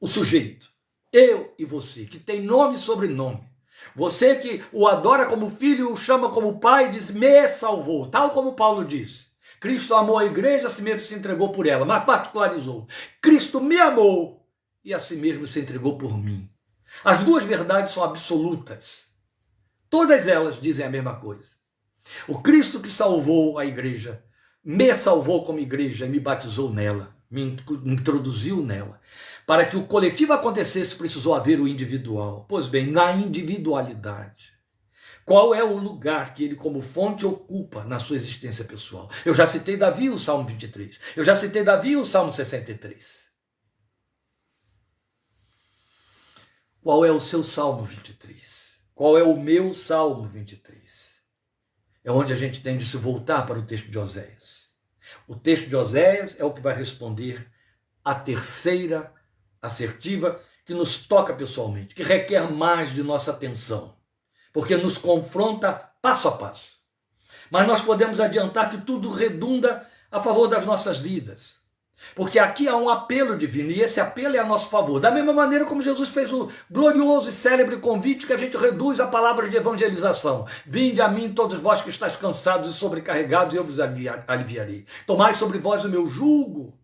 O sujeito. Eu e você, que tem nome e sobrenome. Você que o adora como filho, o chama como pai e diz, me salvou, tal como Paulo diz. Cristo amou a igreja, a si mesmo se entregou por ela, mas particularizou. Cristo me amou e a si mesmo se entregou por mim. As duas verdades são absolutas. Todas elas dizem a mesma coisa. O Cristo que salvou a igreja, me salvou como igreja e me batizou nela, me introduziu nela. Para que o coletivo acontecesse, precisou haver o individual. Pois bem, na individualidade, qual é o lugar que ele como fonte ocupa na sua existência pessoal? Eu já citei Davi, o Salmo 23. Eu já citei Davi, o Salmo 63. Qual é o seu Salmo 23? Qual é o meu Salmo 23? É onde a gente tem de se voltar para o texto de Oséias. O texto de Oséias é o que vai responder a terceira assertiva que nos toca pessoalmente, que requer mais de nossa atenção, porque nos confronta passo a passo. Mas nós podemos adiantar que tudo redunda a favor das nossas vidas. Porque aqui há um apelo divino, e esse apelo é a nosso favor. Da mesma maneira como Jesus fez o glorioso e célebre convite que a gente reduz a palavras de evangelização. Vinde a mim todos vós que estáis cansados e sobrecarregados, e eu vos aliviarei. Tomai sobre vós o meu jugo,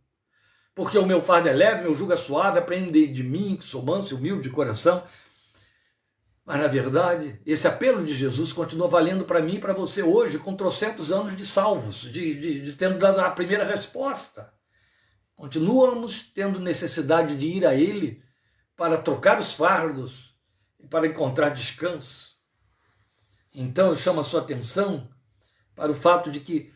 porque o meu fardo é leve, meu jugo é suave, aprendei de mim, que sou manso e humilde de coração. Mas, na verdade, esse apelo de Jesus continua valendo para mim e para você hoje, com trocentos anos de salvos, de tendo dado a primeira resposta. Continuamos tendo necessidade de ir a Ele para trocar os fardos e para encontrar descanso. Então eu chamo a sua atenção para o fato de que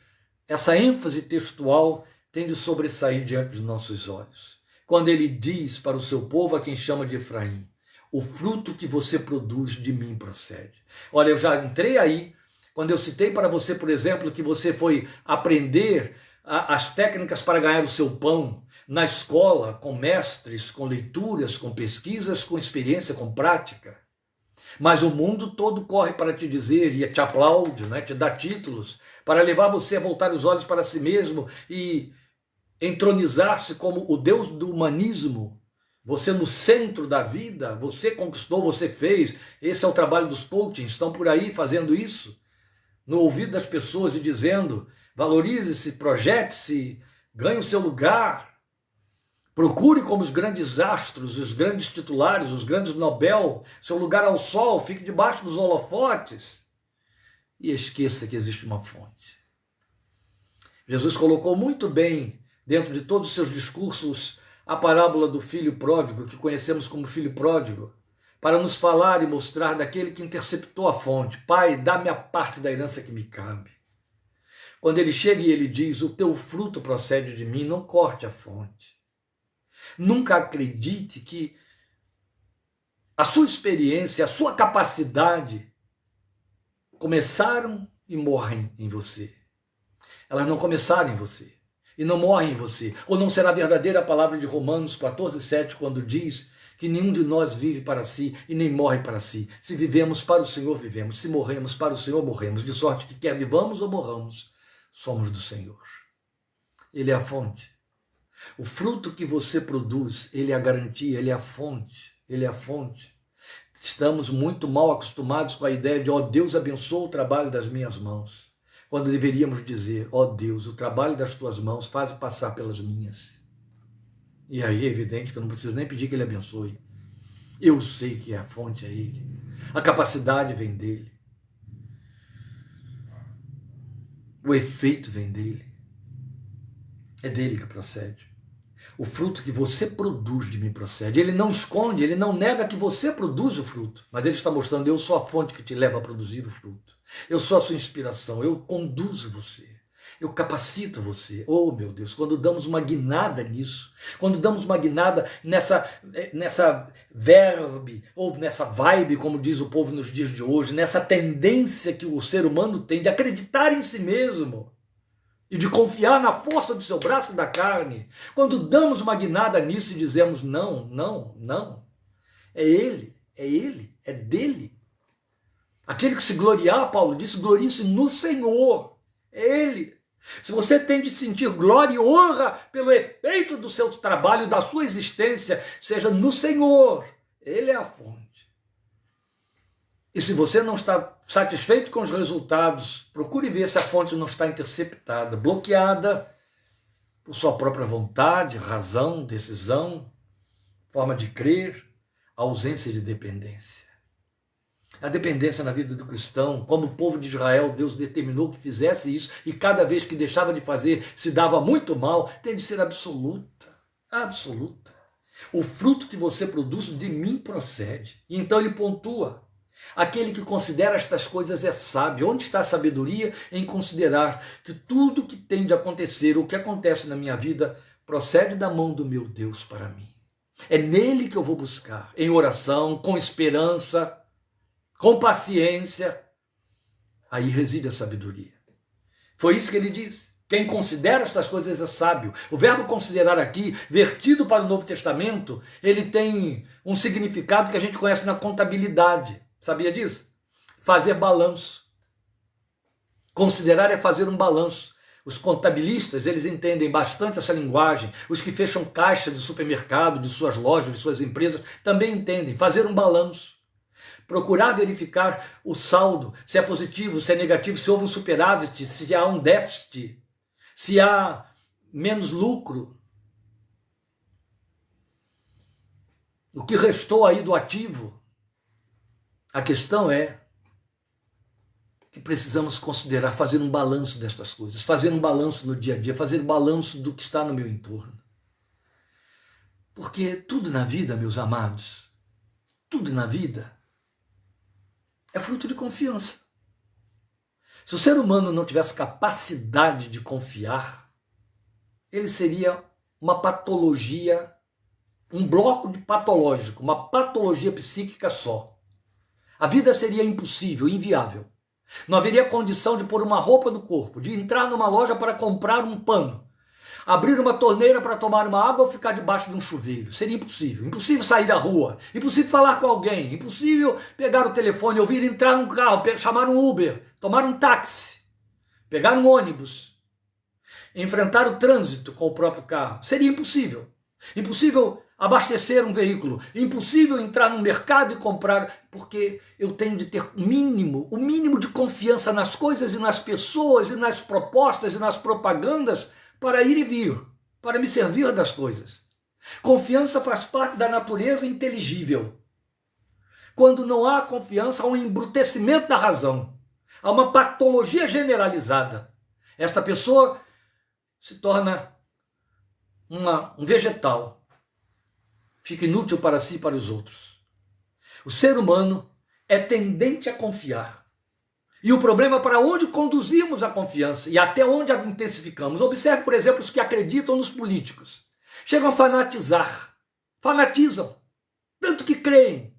essa ênfase textual tem de sobressair diante dos nossos olhos. Quando ele diz para o seu povo, a quem chama de Efraim, o fruto que você produz de mim procede. Olha, eu já entrei aí, quando eu citei para você, por exemplo, que você foi aprender as técnicas para ganhar o seu pão na escola, com mestres, com leituras, com pesquisas, com experiência, com prática. Mas o mundo todo corre para te dizer, e te aplaude, né, te dá títulos, para levar você a voltar os olhos para si mesmo e entronizar-se como o Deus do humanismo. Você no centro da vida, você conquistou, você fez. Esse é o trabalho dos coachings, estão por aí fazendo isso, no ouvido das pessoas e dizendo, valorize-se, projete-se, ganhe o seu lugar, procure como os grandes astros, os grandes titulares, os grandes Nobel, seu lugar ao sol, fique debaixo dos holofotes e esqueça que existe uma fonte. Jesus colocou muito bem, dentro de todos os seus discursos, a parábola do filho pródigo, que conhecemos como filho pródigo, para nos falar e mostrar daquele que interceptou a fonte. Pai, dá-me a parte da herança que me cabe. Quando ele chega e ele diz, o teu fruto procede de mim, não corte a fonte. Nunca acredite que a sua experiência, a sua capacidade começaram e morrem em você. Elas não começaram em você e não morrem em você. Ou não será verdadeira a palavra de Romanos 14:7, quando diz que nenhum de nós vive para si e nem morre para si. Se vivemos para o Senhor, vivemos. Se morremos para o Senhor, morremos. De sorte que quer vivamos ou morramos, somos do Senhor. Ele é a fonte. O fruto que você produz, ele é a garantia, ele é a fonte. Ele é a fonte. Estamos muito mal acostumados com a ideia de, ó Deus, abençoa o trabalho das minhas mãos. Quando deveríamos dizer, ó Deus, o trabalho das tuas mãos faz passar pelas minhas. E aí é evidente que eu não preciso nem pedir que ele abençoe. Eu sei que a fonte é ele. A capacidade vem dele. O efeito vem dele. É dele que procede. O fruto que você produz de mim procede. Ele não esconde, ele não nega que você produz o fruto. Mas ele está mostrando, eu sou a fonte que te leva a produzir o fruto. Eu sou a sua inspiração, eu conduzo você. Eu capacito você. Oh, meu Deus, quando damos uma guinada nisso, quando damos uma guinada nessa verve, ou nessa vibe, como diz o povo nos dias de hoje, nessa tendência que o ser humano tem de acreditar em si mesmo e de confiar na força do seu braço e da carne, quando damos uma guinada nisso e dizemos não, não, não, é ele, é dele. Aquele que se gloriar, Paulo disse, glorie-se no Senhor, é ele. Se você tem de sentir glória e honra pelo efeito do seu trabalho, da sua existência, seja no Senhor. Ele é a fonte. E se você não está satisfeito com os resultados, procure ver se a fonte não está interceptada, bloqueada por sua própria vontade, razão, decisão, forma de crer, ausência de dependência. A dependência na vida do cristão, como o povo de Israel, Deus determinou que fizesse isso, e cada vez que deixava de fazer, se dava muito mal, tem de ser absoluta, absoluta. O fruto que você produz de mim procede. E então ele pontua, aquele que considera estas coisas é sábio. Onde está a sabedoria? Em considerar que tudo que tem de acontecer, o que acontece na minha vida, procede da mão do meu Deus para mim. É nele que eu vou buscar, em oração, com esperança, com paciência, aí reside a sabedoria. Foi isso que ele disse. Quem considera estas coisas é sábio. O verbo considerar aqui, vertido para o Novo Testamento, ele tem um significado que a gente conhece na contabilidade. Sabia disso? Fazer balanço. Considerar é fazer um balanço. Os contabilistas, eles entendem bastante essa linguagem. Os que fecham caixa de supermercado, de suas lojas, de suas empresas, também entendem. Fazer um balanço. Procurar verificar o saldo, se é positivo, se é negativo, se houve um superávit, se há um déficit, se há menos lucro. O que restou aí do ativo? A questão é que precisamos considerar, fazer um balanço destas coisas, fazer um balanço no dia a dia, fazer um balanço do que está no meu entorno. Porque tudo na vida, meus amados, tudo na vida é fruto de confiança. Se o ser humano não tivesse capacidade de confiar, ele seria uma patologia, um bloco de patológico, uma patologia psíquica só. A vida seria impossível, inviável. Não haveria condição de pôr uma roupa no corpo, de entrar numa loja para comprar um pano, abrir uma torneira para tomar uma água ou ficar debaixo de um chuveiro. Seria impossível. Impossível sair da rua, impossível falar com alguém, impossível pegar o telefone, ouvir, entrar num carro, chamar um Uber, tomar um táxi, pegar um ônibus, enfrentar o trânsito com o próprio carro. Seria impossível. Impossível abastecer um veículo, impossível entrar no mercado e comprar, porque eu tenho de ter o mínimo de confiança nas coisas e nas pessoas e nas propostas e nas propagandas para ir e vir, para me servir das coisas. Confiança faz parte da natureza inteligível. Quando não há confiança, há um embrutecimento da razão, há uma patologia generalizada. Esta pessoa se torna um vegetal, fica inútil para si e para os outros. O ser humano é tendente a confiar. E o problema é para onde conduzimos a confiança e até onde a intensificamos. Observe, por exemplo, os que acreditam nos políticos. Chegam a fanatizar, fanatizam, tanto que creem.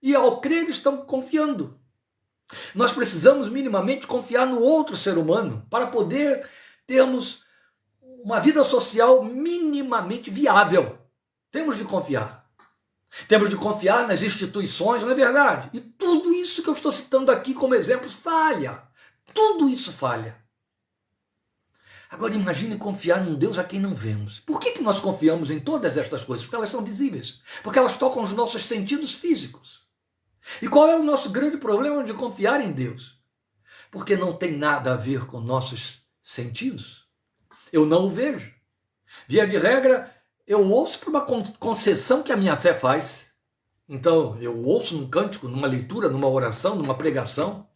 E ao crer estão confiando. Nós precisamos minimamente confiar no outro ser humano para poder termos uma vida social minimamente viável. Temos de confiar. Temos de confiar nas instituições, não é verdade? E tudo isso que eu estou citando aqui como exemplos falha. Tudo isso falha. Agora imagine confiar num Deus a quem não vemos. Por que nós confiamos em todas estas coisas? Porque elas são visíveis. Porque elas tocam os nossos sentidos físicos. E qual é o nosso grande problema de confiar em Deus? Porque não tem nada a ver com nossos sentidos. Eu não o vejo. Via de regra, eu ouço por uma concessão que a minha fé faz. Então, eu ouço num cântico, numa leitura, numa oração, numa pregação.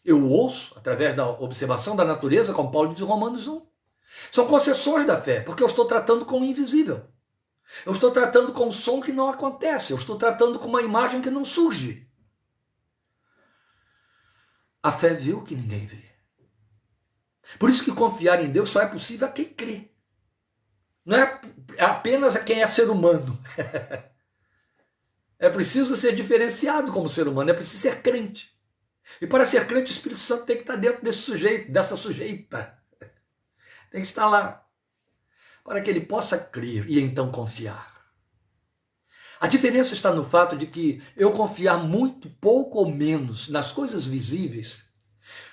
Eu ouço através da observação da natureza, como Paulo diz em Romanos 1. São concessões da fé, porque eu estou tratando com o invisível. Eu estou tratando com um som que não acontece. Eu estou tratando com uma imagem que não surge. A fé vê o que ninguém vê. Por isso que confiar em Deus só é possível a quem crê. Não é apenas a quem é ser humano. É preciso ser diferenciado como ser humano, é preciso ser crente. E para ser crente, o Espírito Santo tem que estar dentro desse sujeito, dessa sujeita. Tem que estar lá. Para que ele possa crer e então confiar. A diferença está no fato de que eu confiar muito, pouco ou menos nas coisas visíveis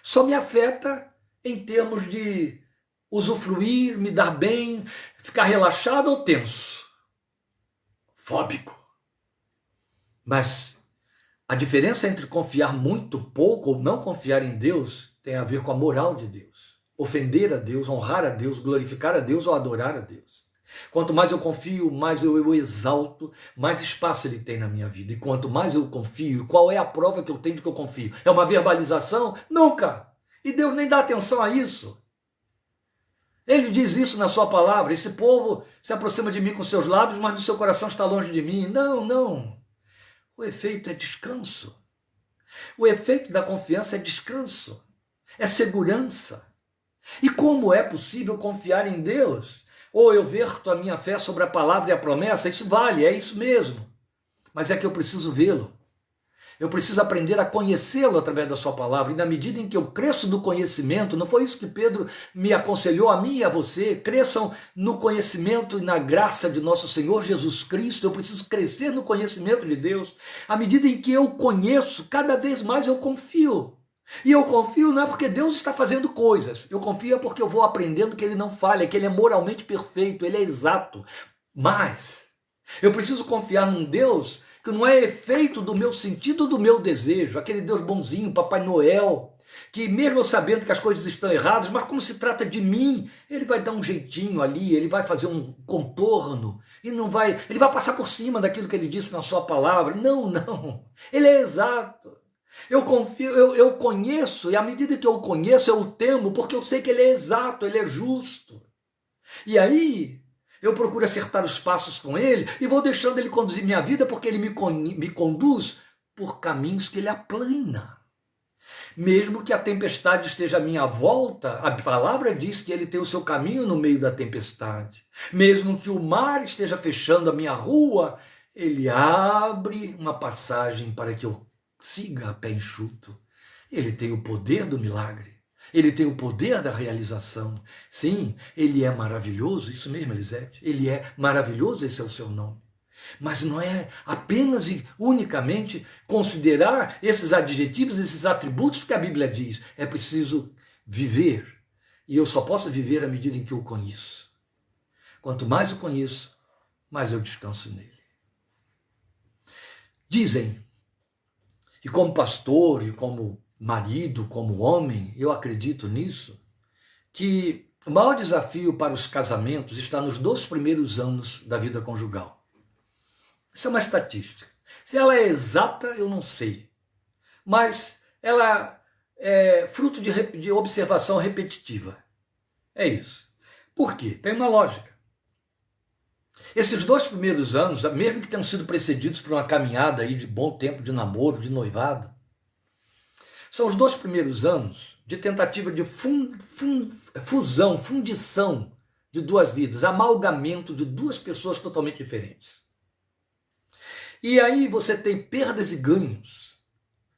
só me afeta em termos de usufruir, me dar bem, ficar relaxado ou tenso, fóbico. Mas a diferença entre confiar muito, pouco ou não confiar em Deus tem a ver com a moral de Deus. Ofender a Deus, honrar a Deus, glorificar a Deus ou adorar a Deus. Quanto mais eu confio, mais eu o exalto, mais espaço ele tem na minha vida. E quanto mais eu confio, qual é a prova que eu tenho de que eu confio? É uma verbalização? Nunca! E Deus nem dá atenção a isso. Ele diz isso na sua palavra. Esse povo se aproxima de mim com seus lábios, mas no seu coração está longe de mim. Não, não. O efeito é descanso. O efeito da confiança é descanso. É segurança. E como é possível confiar em Deus? Ou eu verto a minha fé sobre a palavra e a promessa? Isso vale, é isso mesmo. Mas é que eu preciso vê-lo. Eu preciso aprender a conhecê-lo através da sua palavra. E na medida em que eu cresço no conhecimento, não foi isso que Pedro me aconselhou a mim e a você? Cresçam no conhecimento e na graça de nosso Senhor Jesus Cristo. Eu preciso crescer no conhecimento de Deus. À medida em que eu conheço, cada vez mais eu confio. E eu confio não é porque Deus está fazendo coisas, eu confio é porque eu vou aprendendo que Ele não falha, que Ele é moralmente perfeito, Ele é exato. Mas eu preciso confiar num Deus que não é efeito do meu sentido, do meu desejo, aquele Deus bonzinho, Papai Noel, que mesmo eu sabendo que as coisas estão erradas, mas como se trata de mim, Ele vai dar um jeitinho ali, Ele vai fazer um contorno, e não vai, Ele vai passar por cima daquilo que Ele disse na sua palavra. Não, não, Ele é exato. Eu confio, eu conheço, e à medida que eu conheço, eu o temo, porque eu sei que Ele é exato, Ele é justo. E aí, eu procuro acertar os passos com Ele e vou deixando Ele conduzir minha vida, porque Ele me conduz por caminhos que Ele aplana. Mesmo que a tempestade esteja à minha volta, a palavra diz que Ele tem o seu caminho no meio da tempestade. Mesmo que o mar esteja fechando a minha rua, Ele abre uma passagem para que eu siga a pé enxuto. Ele tem o poder do milagre. Ele tem o poder da realização. Sim, Ele é maravilhoso, isso mesmo, Elisete. Ele é maravilhoso, esse é o seu nome. Mas não é apenas e unicamente considerar esses adjetivos, esses atributos que a Bíblia diz. É preciso viver. E eu só posso viver à medida em que eu o conheço. Quanto mais eu conheço, mais eu descanso nele. Dizem, e como pastor, e como marido, como homem, eu acredito nisso, que o maior desafio para os casamentos está nos 2 primeiros anos da vida conjugal. Isso é uma estatística. Se ela é exata, eu não sei. Mas ela é fruto de observação repetitiva. É isso. Por quê? Tem uma lógica. Esses 2 primeiros anos, mesmo que tenham sido precedidos por uma caminhada aí de bom tempo de namoro, de noivado, são os 2 primeiros anos de tentativa de fusão, fundição de 2 vidas, amalgamento de 2 pessoas totalmente diferentes. E aí você tem perdas e ganhos,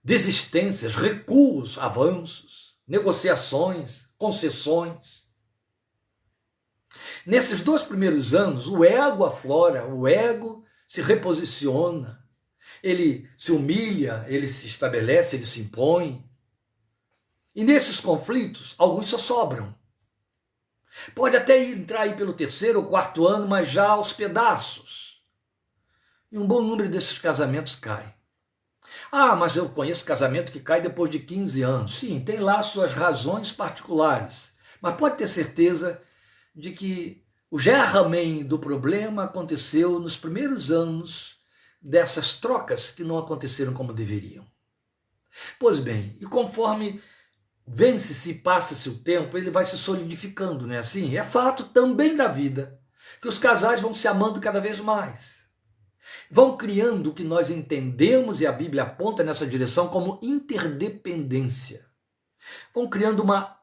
desistências, recuos, avanços, negociações, concessões. Nesses 2 primeiros anos, o ego aflora, o ego se reposiciona, ele se humilha, ele se estabelece, ele se impõe. E nesses conflitos, alguns só sobram. Pode até entrar aí pelo 3º ou 4º ano, mas já aos pedaços. E um bom número desses casamentos cai. Ah, mas eu conheço casamento que cai depois de 15 anos. Sim, tem lá suas razões particulares. Mas pode ter certeza de que o germen do problema aconteceu nos primeiros anos dessas trocas que não aconteceram como deveriam. Pois bem, e conforme vence-se e passa-se o tempo, ele vai se solidificando, não é assim? É fato também da vida que os casais vão se amando cada vez mais. Vão criando o que nós entendemos, e a Bíblia aponta nessa direção, como interdependência. Vão criando uma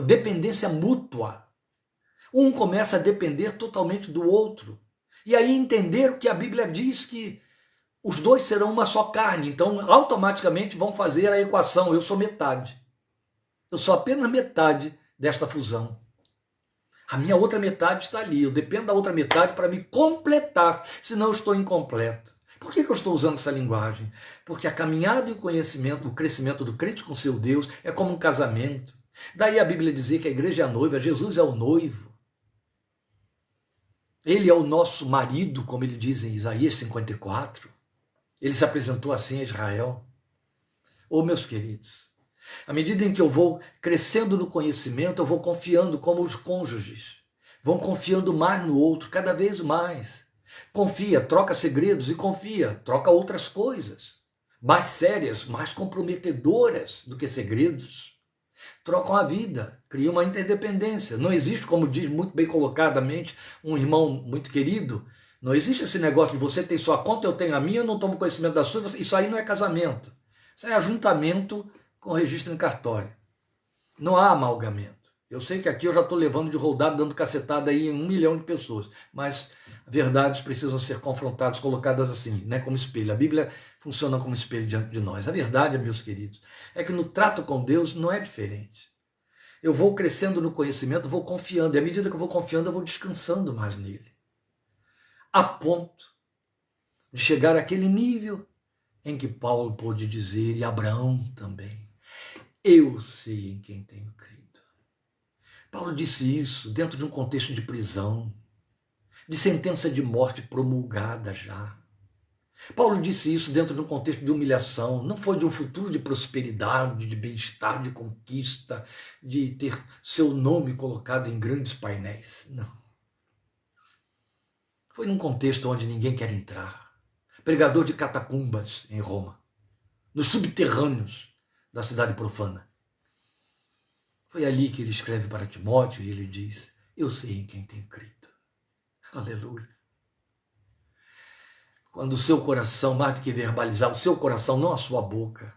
dependência mútua. Um começa a depender totalmente do outro. E aí entender o que a Bíblia diz, que os 2 serão uma só carne. Então, automaticamente vão fazer a equação: eu sou metade. Eu sou apenas metade desta fusão. A minha outra metade está ali. Eu dependo da outra metade para me completar, senão eu estou incompleto. Por que eu estou usando essa linguagem? Porque a caminhada e o conhecimento, o crescimento do crente com seu Deus é como um casamento. Daí a Bíblia dizer que a igreja é a noiva, Jesus é o noivo. Ele é o nosso marido, como ele diz em Isaías 54. Ele se apresentou assim a Israel. Ô, meus queridos, à medida em que eu vou crescendo no conhecimento, eu vou confiando, como os cônjuges vão confiando mais no outro, cada vez mais. Confia, troca segredos, e confia, troca outras coisas, mais sérias, mais comprometedoras do que segredos. Trocam a vida, criam uma interdependência. Não existe, como diz muito bem colocadamente um irmão muito querido, não existe esse negócio de você tem sua conta, eu tenho a minha, eu não tomo conhecimento da sua. Isso aí não é casamento. Isso é ajuntamento com registro em cartório. Não há amalgamento. Eu sei que aqui eu já estou levando de rodado, dando cacetada aí em 1 milhão de pessoas, mas verdades precisam ser confrontadas, colocadas assim, né, como espelho. A Bíblia funciona como espelho diante de nós. A verdade, meus queridos, é que no trato com Deus não é diferente. Eu vou crescendo no conhecimento, vou confiando, e à medida que eu vou confiando, eu vou descansando mais nele. A ponto de chegar àquele nível em que Paulo pôde dizer, e Abraão também, Eu sei em quem tenho crido. Paulo disse isso dentro de um contexto de prisão, de sentença de morte promulgada já. Paulo disse isso dentro de um contexto de humilhação, não foi de um futuro de prosperidade, de bem-estar, de conquista, de ter seu nome colocado em grandes painéis. Não. Foi num contexto onde ninguém quer entrar. Pregador de catacumbas em Roma, nos subterrâneos da cidade profana. Foi ali que ele escreve para Timóteo e ele diz: eu sei em quem tenho crido. Aleluia. Quando o seu coração, mais do que verbalizar, o seu coração, não a sua boca,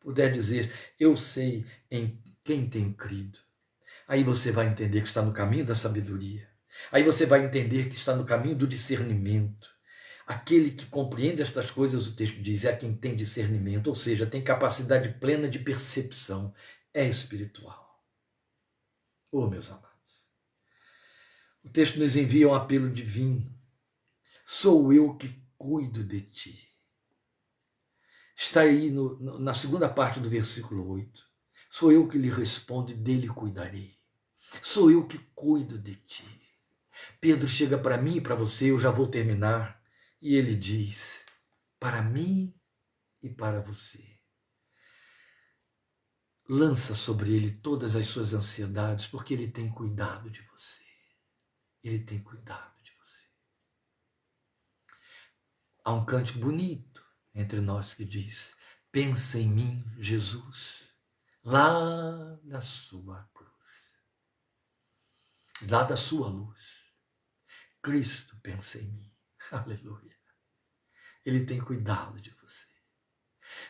puder dizer, eu sei em quem tenho crido, aí você vai entender que está no caminho da sabedoria. Aí você vai entender que está no caminho do discernimento. Aquele que compreende estas coisas, o texto diz, é quem tem discernimento, ou seja, tem capacidade plena de percepção, é espiritual. Oh, meus amados. O texto nos envia um apelo divino. Sou eu que cuido de ti. Está aí na segunda parte do versículo 8. Sou eu que lhe respondo e dele cuidarei. Sou eu que cuido de ti. Pedro chega para mim e para você, eu já vou terminar, e ele diz, para mim e para você. Lança sobre ele todas as suas ansiedades, porque ele tem cuidado de você. Ele tem cuidado de você. Há um cântico bonito entre nós que diz, pensa em mim, Jesus, lá da sua cruz, lá da sua luz. Cristo pensa em mim. Aleluia. Ele tem cuidado de você.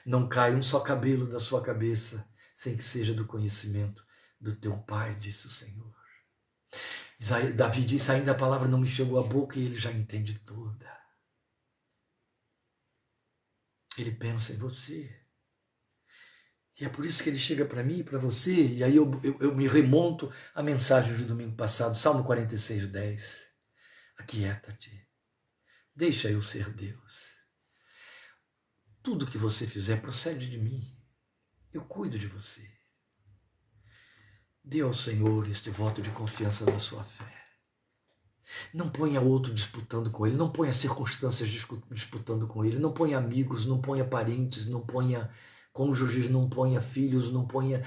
Não cai um só cabelo da sua cabeça sem que seja do conhecimento do teu Pai, disse o Senhor. Davi disse, ainda a palavra não me chegou à boca e ele já entende toda. Ele pensa em você. E é por isso que ele chega para mim e para você. E aí eu me remonto à mensagem do domingo passado, Salmo 46, 10. Aquieta-te. Deixa eu ser Deus. Tudo que você fizer procede de mim. Eu cuido de você. Dê ao Senhor este voto de confiança na sua fé. Não ponha outro disputando com ele, não ponha circunstâncias disputando com ele, não ponha amigos, não ponha parentes, não ponha cônjuges, não ponha filhos, não ponha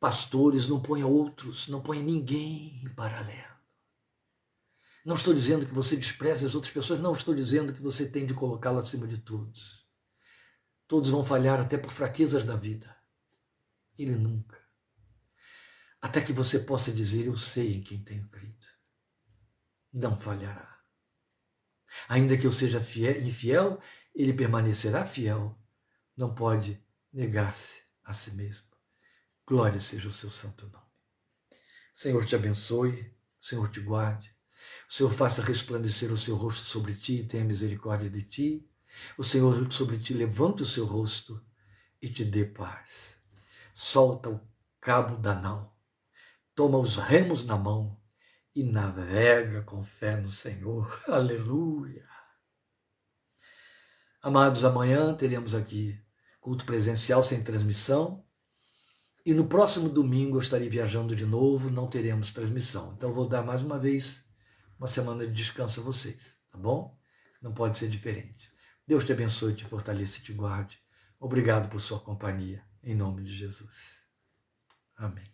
pastores, não ponha outros, não ponha ninguém em paralelo. Não estou dizendo que você despreze as outras pessoas, não estou dizendo que você tem de colocá-la acima de todos. Todos vão falhar até por fraquezas da vida. Ele nunca. Até que você possa dizer, eu sei em quem tenho crido. Não falhará. Ainda que eu seja infiel, ele permanecerá fiel. Não pode negar-se a si mesmo. Glória seja o seu santo nome. O Senhor te abençoe, o Senhor te guarde. O Senhor faça resplandecer o seu rosto sobre ti e tenha misericórdia de ti. O Senhor sobre ti levante o seu rosto e te dê paz. Solta o cabo da nau. Toma os remos na mão e navega com fé no Senhor. Aleluia! Amados, amanhã teremos aqui culto presencial sem transmissão. E no próximo domingo eu estarei viajando de novo, não teremos transmissão. Então eu vou dar mais uma vez uma semana de descanso a vocês, tá bom? Não pode ser diferente. Deus te abençoe, te fortaleça e te guarde. Obrigado por sua companhia, em nome de Jesus. Amém.